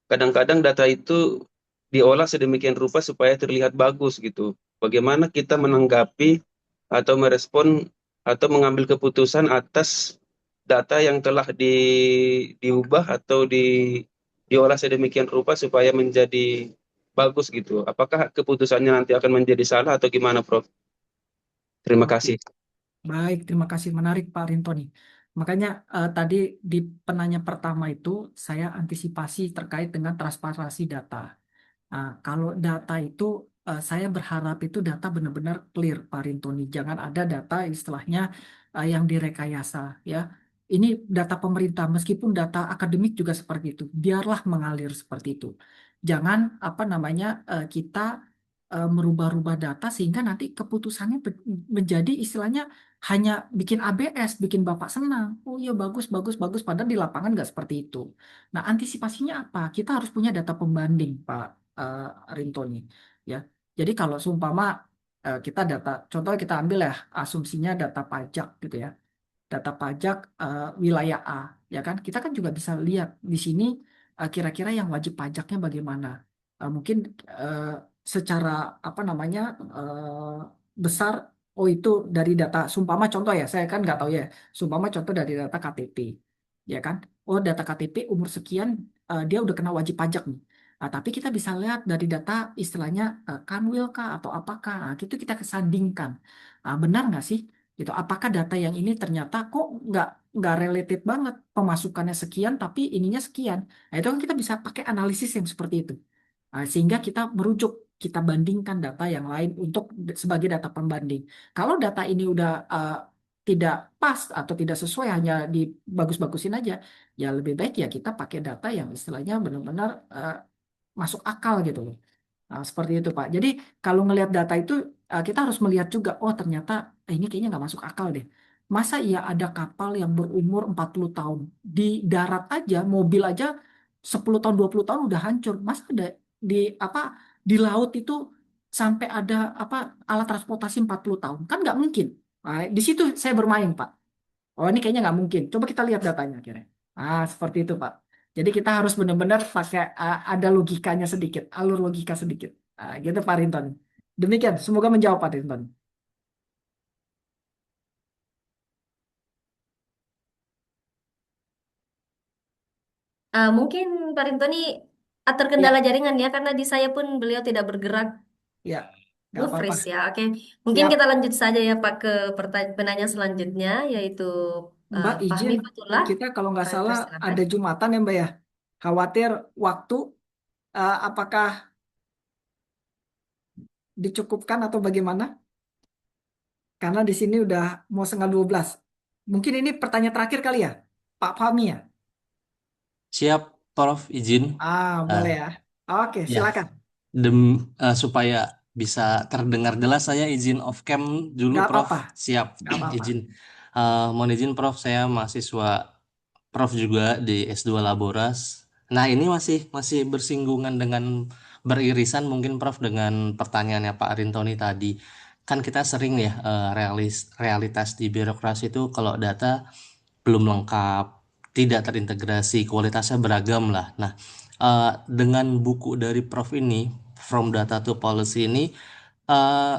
kadang-kadang data itu diolah sedemikian rupa supaya terlihat bagus gitu. Bagaimana kita menanggapi atau merespon atau mengambil keputusan atas data yang telah diubah atau diolah sedemikian rupa supaya menjadi bagus gitu. Apakah keputusannya nanti akan menjadi salah atau gimana, Prof? Terima Oke. kasih. Baik, terima kasih. Menarik Pak Rintoni. Makanya tadi di penanya pertama itu saya antisipasi terkait dengan transparansi data. Nah, kalau data itu saya berharap itu data benar-benar clear Pak Rintoni. Jangan ada data istilahnya yang direkayasa ya. Ini data pemerintah meskipun data akademik juga seperti itu. Biarlah mengalir seperti itu. Jangan apa namanya kita merubah-rubah data sehingga nanti keputusannya menjadi istilahnya hanya bikin ABS, bikin Bapak senang. Oh iya bagus, bagus, bagus. Padahal di lapangan nggak seperti itu. Nah, antisipasinya apa? Kita harus punya data pembanding, Pak eh, Rintoni. Ya, jadi kalau seumpama kita data, contoh kita ambil ya asumsinya data pajak gitu ya, data pajak wilayah A, ya kan? Kita kan juga bisa lihat di sini kira-kira yang wajib pajaknya bagaimana. Mungkin eh, secara apa namanya besar, oh itu dari data, sumpama contoh ya, saya kan nggak tahu ya, sumpama contoh dari data KTP, ya kan? Oh data KTP umur sekian dia udah kena wajib pajak nih. Nah, tapi kita bisa lihat dari data istilahnya kanwil kah atau apakah, nah, itu kita kesandingkan. Benar nggak sih? Gitu. Apakah data yang ini ternyata kok nggak related banget pemasukannya sekian tapi ininya sekian. Nah, itu kan kita bisa pakai analisis yang seperti itu. Sehingga kita merujuk, kita bandingkan data yang lain untuk sebagai data pembanding. Kalau data ini udah tidak pas atau tidak sesuai hanya dibagus-bagusin aja, ya lebih baik ya kita pakai data yang istilahnya benar-benar masuk akal gitu loh. Nah, seperti itu Pak. Jadi kalau ngelihat data itu kita harus melihat juga, oh ternyata ini kayaknya nggak masuk akal deh. Masa iya ada kapal yang berumur 40 tahun di darat aja, mobil aja 10 tahun 20 tahun udah hancur. Masa ada di apa di laut itu sampai ada apa alat transportasi 40 tahun? Kan nggak mungkin. Nah, di situ saya bermain Pak. Oh ini kayaknya nggak mungkin. Coba kita lihat datanya kira. Seperti itu Pak. Jadi kita harus benar-benar pakai ada logikanya sedikit, alur logika sedikit. Gitu Pak Rinton. Demikian, semoga menjawab Pak Rinton. Mungkin Pak Rinto nih terkendala Ya, jaringan ya, karena di saya pun beliau tidak bergerak, ya, nggak apa-apa. nge-freeze ya. Oke, mungkin Siap. kita lanjut saja ya Pak ke penanya selanjutnya, yaitu Mbak Fahmi izin, Fatullah. kita kalau nggak salah Persilakan. ada Jumatan ya Mbak ya. Khawatir waktu, apakah dicukupkan atau bagaimana? Karena di sini udah mau setengah 12. Mungkin ini pertanyaan terakhir kali ya, Pak Fahmi ya. Siap, Prof. Izin. Eh, Boleh ya. Oke, ya, silakan. supaya bisa terdengar jelas saya izin off cam dulu, Nggak Prof. apa-apa, Siap, nggak apa-apa. izin. Mohon izin, Prof. Saya mahasiswa Prof juga di S2 Laboras. Nah, ini masih masih bersinggungan dengan beririsan mungkin Prof dengan pertanyaannya Pak Arintoni tadi. Kan kita sering ya realitas di birokrasi itu kalau data belum lengkap, tidak terintegrasi, kualitasnya beragam lah. Nah, dengan buku dari Prof ini, From Data to Policy ini, eh,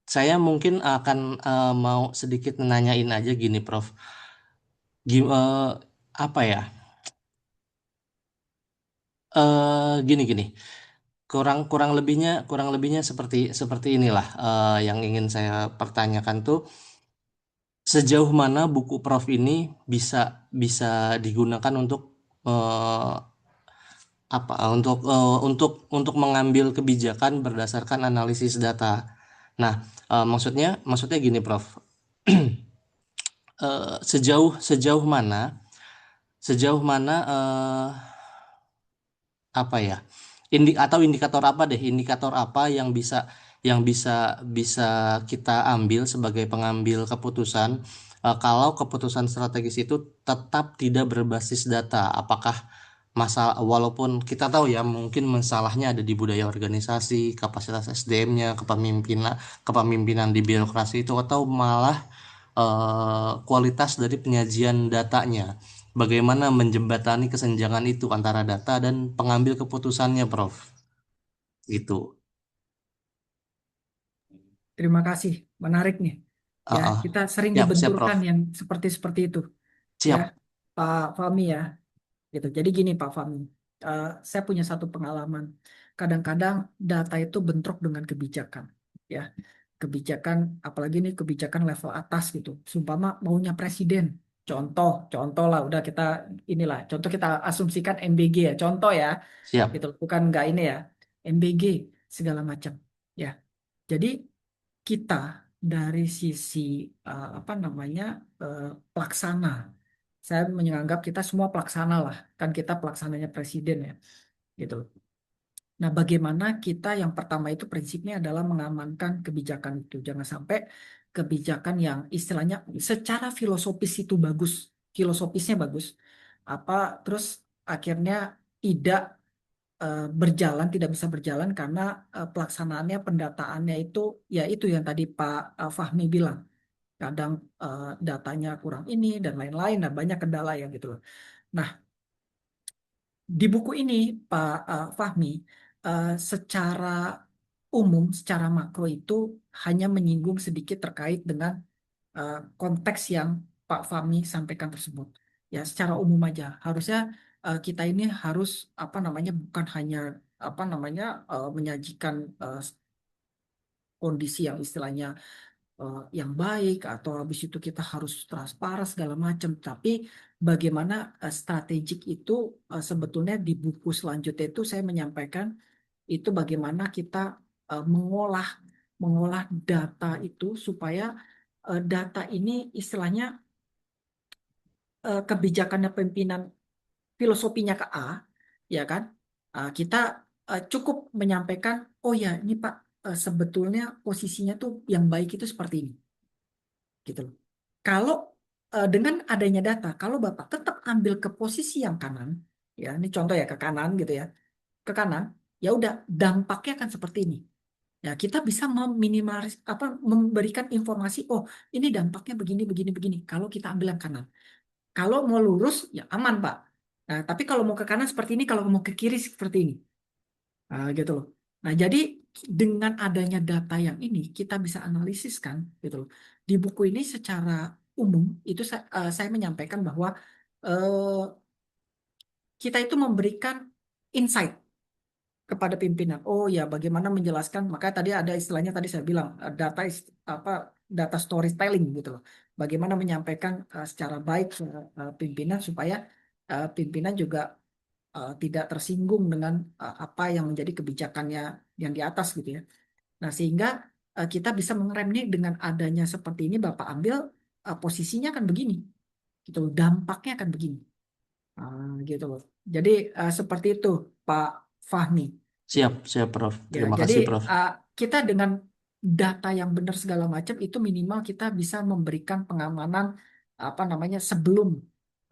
saya mungkin akan mau sedikit nanyain aja gini, Prof. Apa ya? Gini, kurang lebihnya seperti seperti inilah yang ingin saya pertanyakan tuh. Sejauh mana buku Prof ini bisa bisa digunakan untuk eh, apa untuk mengambil kebijakan berdasarkan analisis data. Nah, maksudnya gini, Prof. Sejauh sejauh mana apa ya? Atau indikator apa deh? Indikator apa yang bisa bisa kita ambil sebagai pengambil keputusan kalau keputusan strategis itu tetap tidak berbasis data? Apakah masalah, walaupun kita tahu ya mungkin masalahnya ada di budaya organisasi, kapasitas SDM-nya, kepemimpinan di birokrasi itu, atau malah kualitas dari penyajian datanya. Bagaimana menjembatani kesenjangan itu antara data dan pengambil keputusannya, Prof? Gitu. Terima kasih, menarik nih. Ah, Ya, ah. kita sering Siap, siap, Prof. dibenturkan yang seperti itu. Ya, Siap. Pak Fahmi ya. Gitu. Jadi gini Pak Fahmi, saya punya satu pengalaman. Kadang-kadang data itu bentrok dengan kebijakan. Ya, kebijakan, apalagi ini kebijakan level atas gitu. Sumpama maunya presiden. Contoh lah, udah kita inilah. Contoh kita asumsikan MBG ya. Contoh ya, Siap. gitu. Bukan nggak ini ya. MBG segala macam. Ya, jadi kita dari sisi apa namanya eh, pelaksana, saya menganggap kita semua pelaksana lah, kan kita pelaksananya presiden ya, gitu. Nah, bagaimana kita yang pertama itu prinsipnya adalah mengamankan kebijakan itu, jangan sampai kebijakan yang istilahnya secara filosofis itu bagus, filosofisnya bagus, apa terus akhirnya tidak berjalan, tidak bisa berjalan karena pelaksanaannya, pendataannya itu ya itu yang tadi Pak Fahmi bilang, kadang datanya kurang ini dan lain-lain, dan banyak kendala ya gitu loh. Nah, di buku ini Pak Fahmi secara umum, secara makro itu hanya menyinggung sedikit terkait dengan konteks yang Pak Fahmi sampaikan tersebut. Ya, secara umum aja. Harusnya kita ini harus apa namanya bukan hanya apa namanya menyajikan kondisi yang istilahnya yang baik atau habis itu kita harus transparan segala macam, tapi bagaimana strategik itu sebetulnya di buku selanjutnya itu saya menyampaikan itu bagaimana kita mengolah mengolah data itu supaya data ini istilahnya kebijakannya pimpinan filosofinya ke A, ya kan? Kita cukup menyampaikan, oh ya ini Pak sebetulnya posisinya tuh yang baik itu seperti ini, gitu loh. Kalau dengan adanya data, kalau Bapak tetap ambil ke posisi yang kanan, ya ini contoh ya ke kanan gitu ya, ke kanan, ya udah dampaknya akan seperti ini. Ya, kita bisa meminimalis apa memberikan informasi, oh ini dampaknya begini begini begini. Kalau kita ambil yang kanan, kalau mau lurus ya aman Pak. Nah, tapi kalau mau ke kanan seperti ini, kalau mau ke kiri seperti ini. Gitu loh. Nah, jadi dengan adanya data yang ini kita bisa analisis kan gitu loh. Di buku ini secara umum itu saya menyampaikan bahwa eh, kita itu memberikan insight kepada pimpinan. Oh ya, bagaimana menjelaskan? Makanya tadi ada istilahnya tadi saya bilang apa data storytelling gitu loh. Bagaimana menyampaikan secara baik ke pimpinan supaya pimpinan juga tidak tersinggung dengan apa yang menjadi kebijakannya yang di atas gitu ya. Nah, sehingga kita bisa mengerem nih dengan adanya seperti ini Bapak ambil posisinya akan begini gitu loh. Dampaknya akan begini. Gitu loh. Jadi seperti itu Pak Fahmi. Siap, siap, Prof. Ya, Terima jadi kasih, Prof. kita dengan data yang benar segala macam itu minimal kita bisa memberikan pengamanan apa namanya sebelum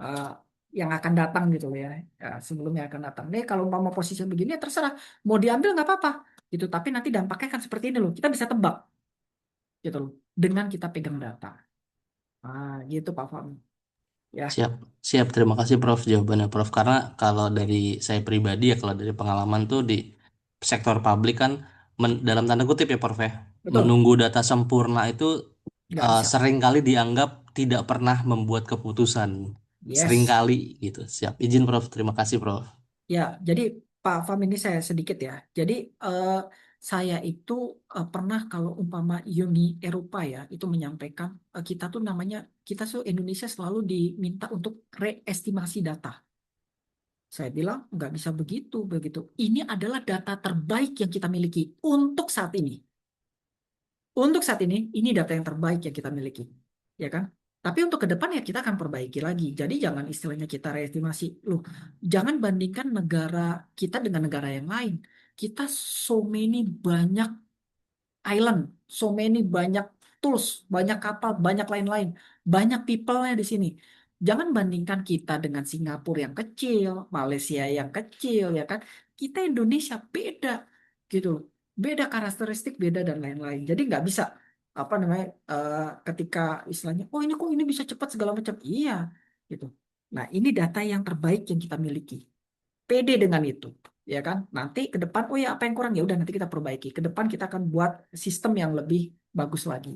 uh, yang akan datang gitu loh ya. Ya, sebelum yang akan datang. Nih kalau mau posisi begini ya terserah mau diambil nggak apa-apa gitu. Tapi nanti dampaknya kan seperti ini loh. Kita bisa tebak gitu loh dengan kita pegang data. Gitu Pak Fahmi. Ya, Siap, siap. Terima kasih, Prof. Jawabannya, Prof. Karena kalau dari saya pribadi ya, kalau dari pengalaman tuh di sektor publik kan, dalam tanda kutip ya, Prof. Ya, betul. menunggu data sempurna itu Nggak bisa. seringkali dianggap tidak pernah membuat keputusan. Yes. Seringkali gitu. Siap. Izin, Prof. Terima kasih, Prof. Ya, jadi Pak Fam ini saya sedikit ya. Jadi saya itu pernah kalau umpama Uni Eropa ya itu menyampaikan kita tuh namanya kita tuh Indonesia selalu diminta untuk reestimasi data. Saya bilang nggak bisa begitu begitu. Ini adalah data terbaik yang kita miliki untuk saat ini. Untuk saat ini data yang terbaik yang kita miliki, ya kan? Tapi untuk ke depan ya kita akan perbaiki lagi. Jadi jangan istilahnya kita reestimasi. Loh, jangan bandingkan negara kita dengan negara yang lain. Kita so many banyak island, so many banyak tools, banyak kapal, banyak lain-lain, banyak people-nya di sini. Jangan bandingkan kita dengan Singapura yang kecil, Malaysia yang kecil, ya kan? Kita Indonesia beda, gitu. Beda karakteristik, beda dan lain-lain. Jadi nggak bisa apa namanya ketika istilahnya, oh ini kok ini bisa cepat segala macam. Iya, gitu. Nah ini data yang terbaik yang kita miliki. Pede dengan itu, ya kan? Nanti ke depan, oh ya apa yang kurang ya udah nanti kita perbaiki. Ke depan kita akan buat sistem yang lebih bagus lagi.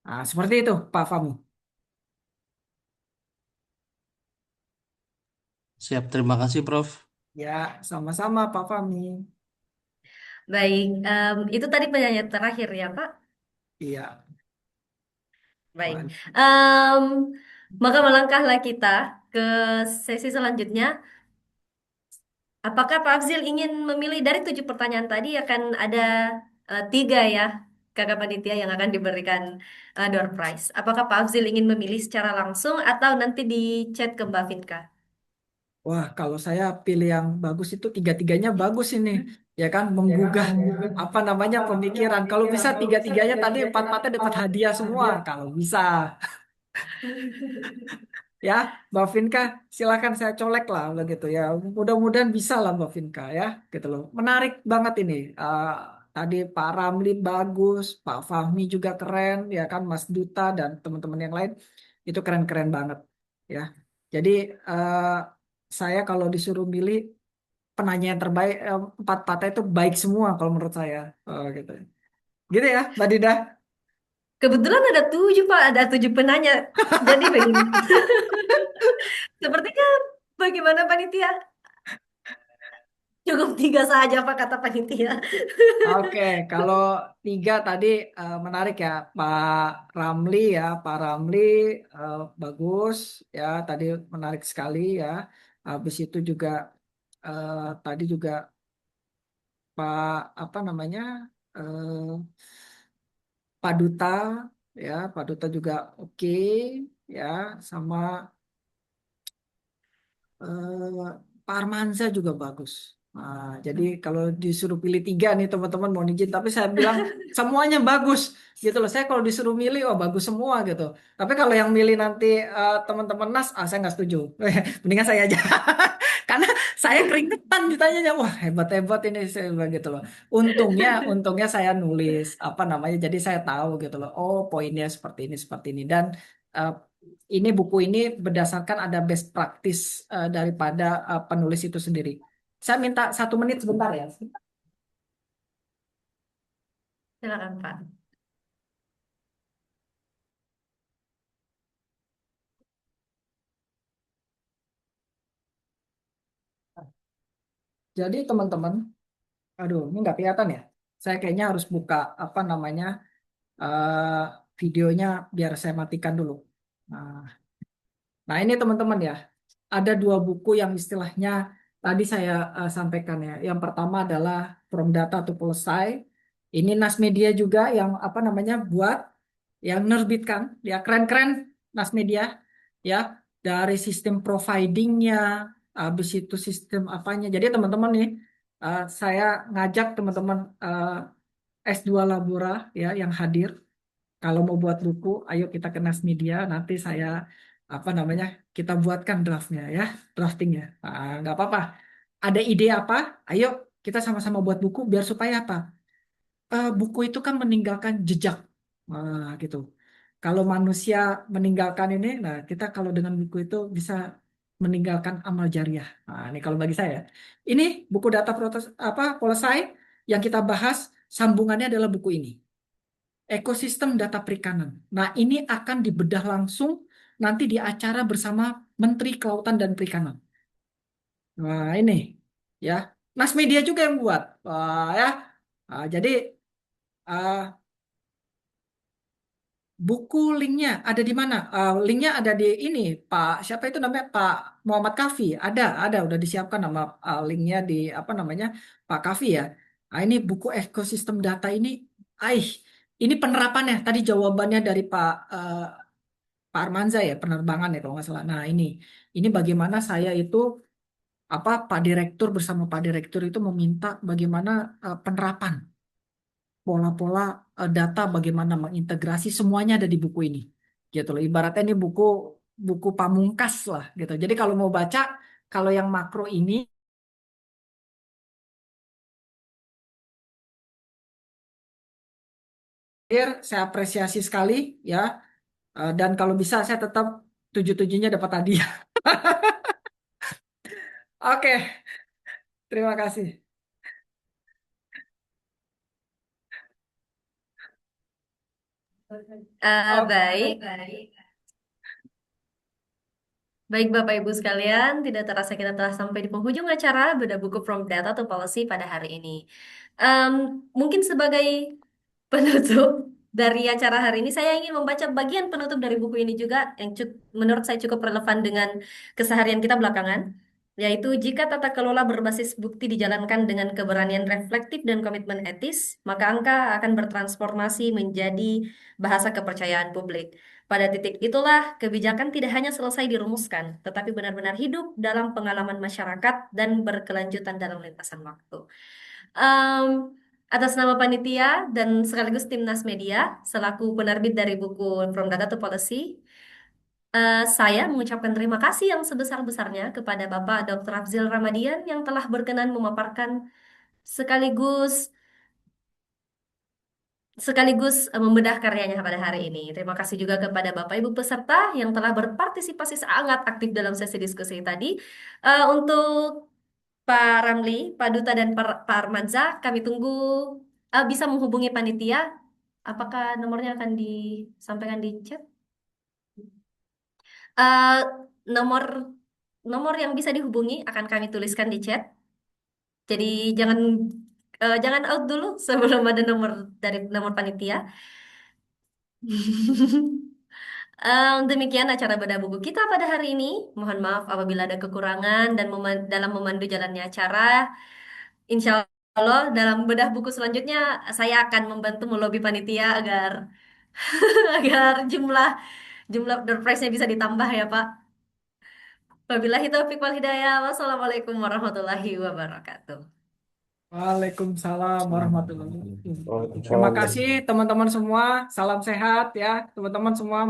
Nah, seperti itu, Pak Fahmi. Siap. Terima kasih, Prof. Ya, sama-sama Pak Fahmi. Baik, itu tadi pertanyaan terakhir ya, Pak. Iya, Baik, Pak. Em, maka melangkahlah kita ke sesi selanjutnya. Apakah Pak Afzil ingin memilih dari 7 pertanyaan tadi akan ada 3 ya kakak panitia yang akan diberikan door prize. Apakah Pak Afzil ingin memilih secara langsung atau nanti di chat ke Mbak Finka? Wah, kalau saya pilih yang bagus itu tiga-tiganya bagus ini, ya kan? Menggugah apa namanya pemikiran. Kalau bisa tiga-tiganya tadi empat-empatnya dapat hadiah semua. Kalau bisa. Ya, Mbak Vinka, silakan saya colek lah begitu ya. Mudah-mudahan bisa lah Mbak Vinka ya, gitu loh. Menarik banget ini. Tadi Pak Ramli bagus, Pak Fahmi juga keren, ya kan, Mas Duta dan teman-teman yang lain itu keren-keren banget, ya. Jadi eh, saya kalau disuruh milih penanya yang terbaik, empat patah itu baik semua kalau menurut saya, gitu. Gitu ya, Mbak Dida. Kebetulan ada 7 Pak, ada 7 penanya. Jadi begini. Sepertinya bagaimana panitia? Cukup 3 saja Pak kata panitia. Oke, kalau tiga tadi menarik ya, Pak Ramli ya, Pak Ramli bagus ya, tadi menarik sekali ya. Habis itu juga eh, tadi juga Pak apa namanya eh, Pak Duta ya, Pak Duta juga oke ya, sama Pak Armanza juga bagus. Jadi kalau disuruh pilih tiga nih teman-teman mau izin, tapi saya bilang semuanya bagus gitu loh. Saya kalau disuruh milih, oh bagus semua gitu. Tapi kalau yang milih nanti teman-teman Nas, saya nggak setuju. Mendingan saya aja. Karena saya keringetan ditanyanya, wah hebat-hebat ini saya bilang gitu loh. Untungnya saya nulis apa namanya, jadi saya tahu gitu loh. Oh poinnya seperti ini dan eh, ini buku ini berdasarkan ada best practice daripada penulis itu sendiri. Saya minta 1 menit sebentar ya. Silakan Pak. Jadi teman-teman, aduh ini nggak kelihatan ya. Saya kayaknya harus buka apa namanya eh, videonya biar saya matikan dulu. Nah, nah ini teman-teman ya, ada dua buku yang istilahnya tadi saya sampaikan ya. Yang pertama adalah From Data to Policy. Ini Nas Media juga yang apa namanya buat, yang nerbitkan, ya keren-keren Nas Media ya, dari sistem providingnya, habis itu sistem apanya. Jadi teman-teman nih, saya ngajak teman-teman S2 Labora ya yang hadir. Kalau mau buat buku, ayo kita ke Nas Media. Nanti saya apa namanya kita buatkan draftnya ya, draftingnya. Nggak apa-apa. Ada ide apa? Ayo kita sama-sama buat buku biar supaya apa? Buku itu kan meninggalkan jejak, gitu. Kalau manusia meninggalkan ini, nah kita kalau dengan buku itu bisa meninggalkan amal jariah. Nah, ini kalau bagi saya. Ini buku data protes apa Polsai yang kita bahas, sambungannya adalah buku ini. Ekosistem data perikanan. Nah, ini akan dibedah langsung nanti di acara bersama Menteri Kelautan dan Perikanan. Nah, ini ya. Nas Media juga yang buat. Ya. Jadi ah, buku linknya ada di mana? Linknya ada di ini, Pak. Siapa itu namanya? Pak Muhammad Kafi. Ada, udah disiapkan nama linknya di apa namanya Pak Kafi ya. Nah, ini buku ekosistem data ini, aih, ini penerapannya. Tadi jawabannya dari Pak Armanza ya, penerbangan ya kalau nggak salah. Nah, ini bagaimana saya itu apa Pak Direktur bersama Pak Direktur itu meminta bagaimana penerapan pola-pola data, bagaimana mengintegrasi semuanya ada di buku ini gitu loh, ibaratnya ini buku buku pamungkas lah gitu. Jadi kalau mau baca, kalau yang makro ini saya apresiasi sekali ya. Dan kalau bisa saya tetap tujuh-tujuhnya dapat hadiah. Oke, terima kasih. Baik. Baik Bapak Ibu sekalian, tidak terasa kita telah sampai di penghujung acara Bedah Buku From Data to Policy pada hari ini. Em, Mungkin sebagai penutup dari acara hari ini, saya ingin membaca bagian penutup dari buku ini juga yang menurut saya cukup relevan dengan keseharian kita belakangan, yaitu jika tata kelola berbasis bukti dijalankan dengan keberanian reflektif dan komitmen etis, maka angka akan bertransformasi menjadi bahasa kepercayaan publik. Pada titik itulah, kebijakan tidak hanya selesai dirumuskan, tetapi benar-benar hidup dalam pengalaman masyarakat dan berkelanjutan dalam lintasan waktu. Em, Atas nama panitia dan sekaligus Timnas Media, selaku penerbit dari buku From Data to Policy, saya mengucapkan terima kasih yang sebesar-besarnya kepada Bapak Dr. Afzil Ramadian yang telah berkenan memaparkan sekaligus sekaligus membedah karyanya pada hari ini. Terima kasih juga kepada Bapak Ibu peserta yang telah berpartisipasi sangat aktif dalam sesi diskusi tadi. Untuk Pak Ramli, Pak Duta dan Pak Armanza, kami tunggu bisa menghubungi panitia. Apakah nomornya akan disampaikan di chat? Eh, nomor nomor yang bisa dihubungi akan kami tuliskan di chat. Jadi jangan jangan out dulu sebelum ada nomor dari nomor panitia. Demikian acara bedah buku kita pada hari ini. Mohon maaf apabila ada kekurangan dan dalam memandu jalannya acara. Insya Allah dalam bedah buku selanjutnya saya akan membantu melobi panitia agar agar jumlah jumlah door prize-nya bisa ditambah ya Pak. Wabillahi taufiq wal hidayah. Wassalamualaikum warahmatullahi wabarakatuh. Waalaikumsalam warahmatullahi wabarakatuh. Terima Waalaikumsalam. kasih teman-teman semua. Salam sehat ya teman-teman semua.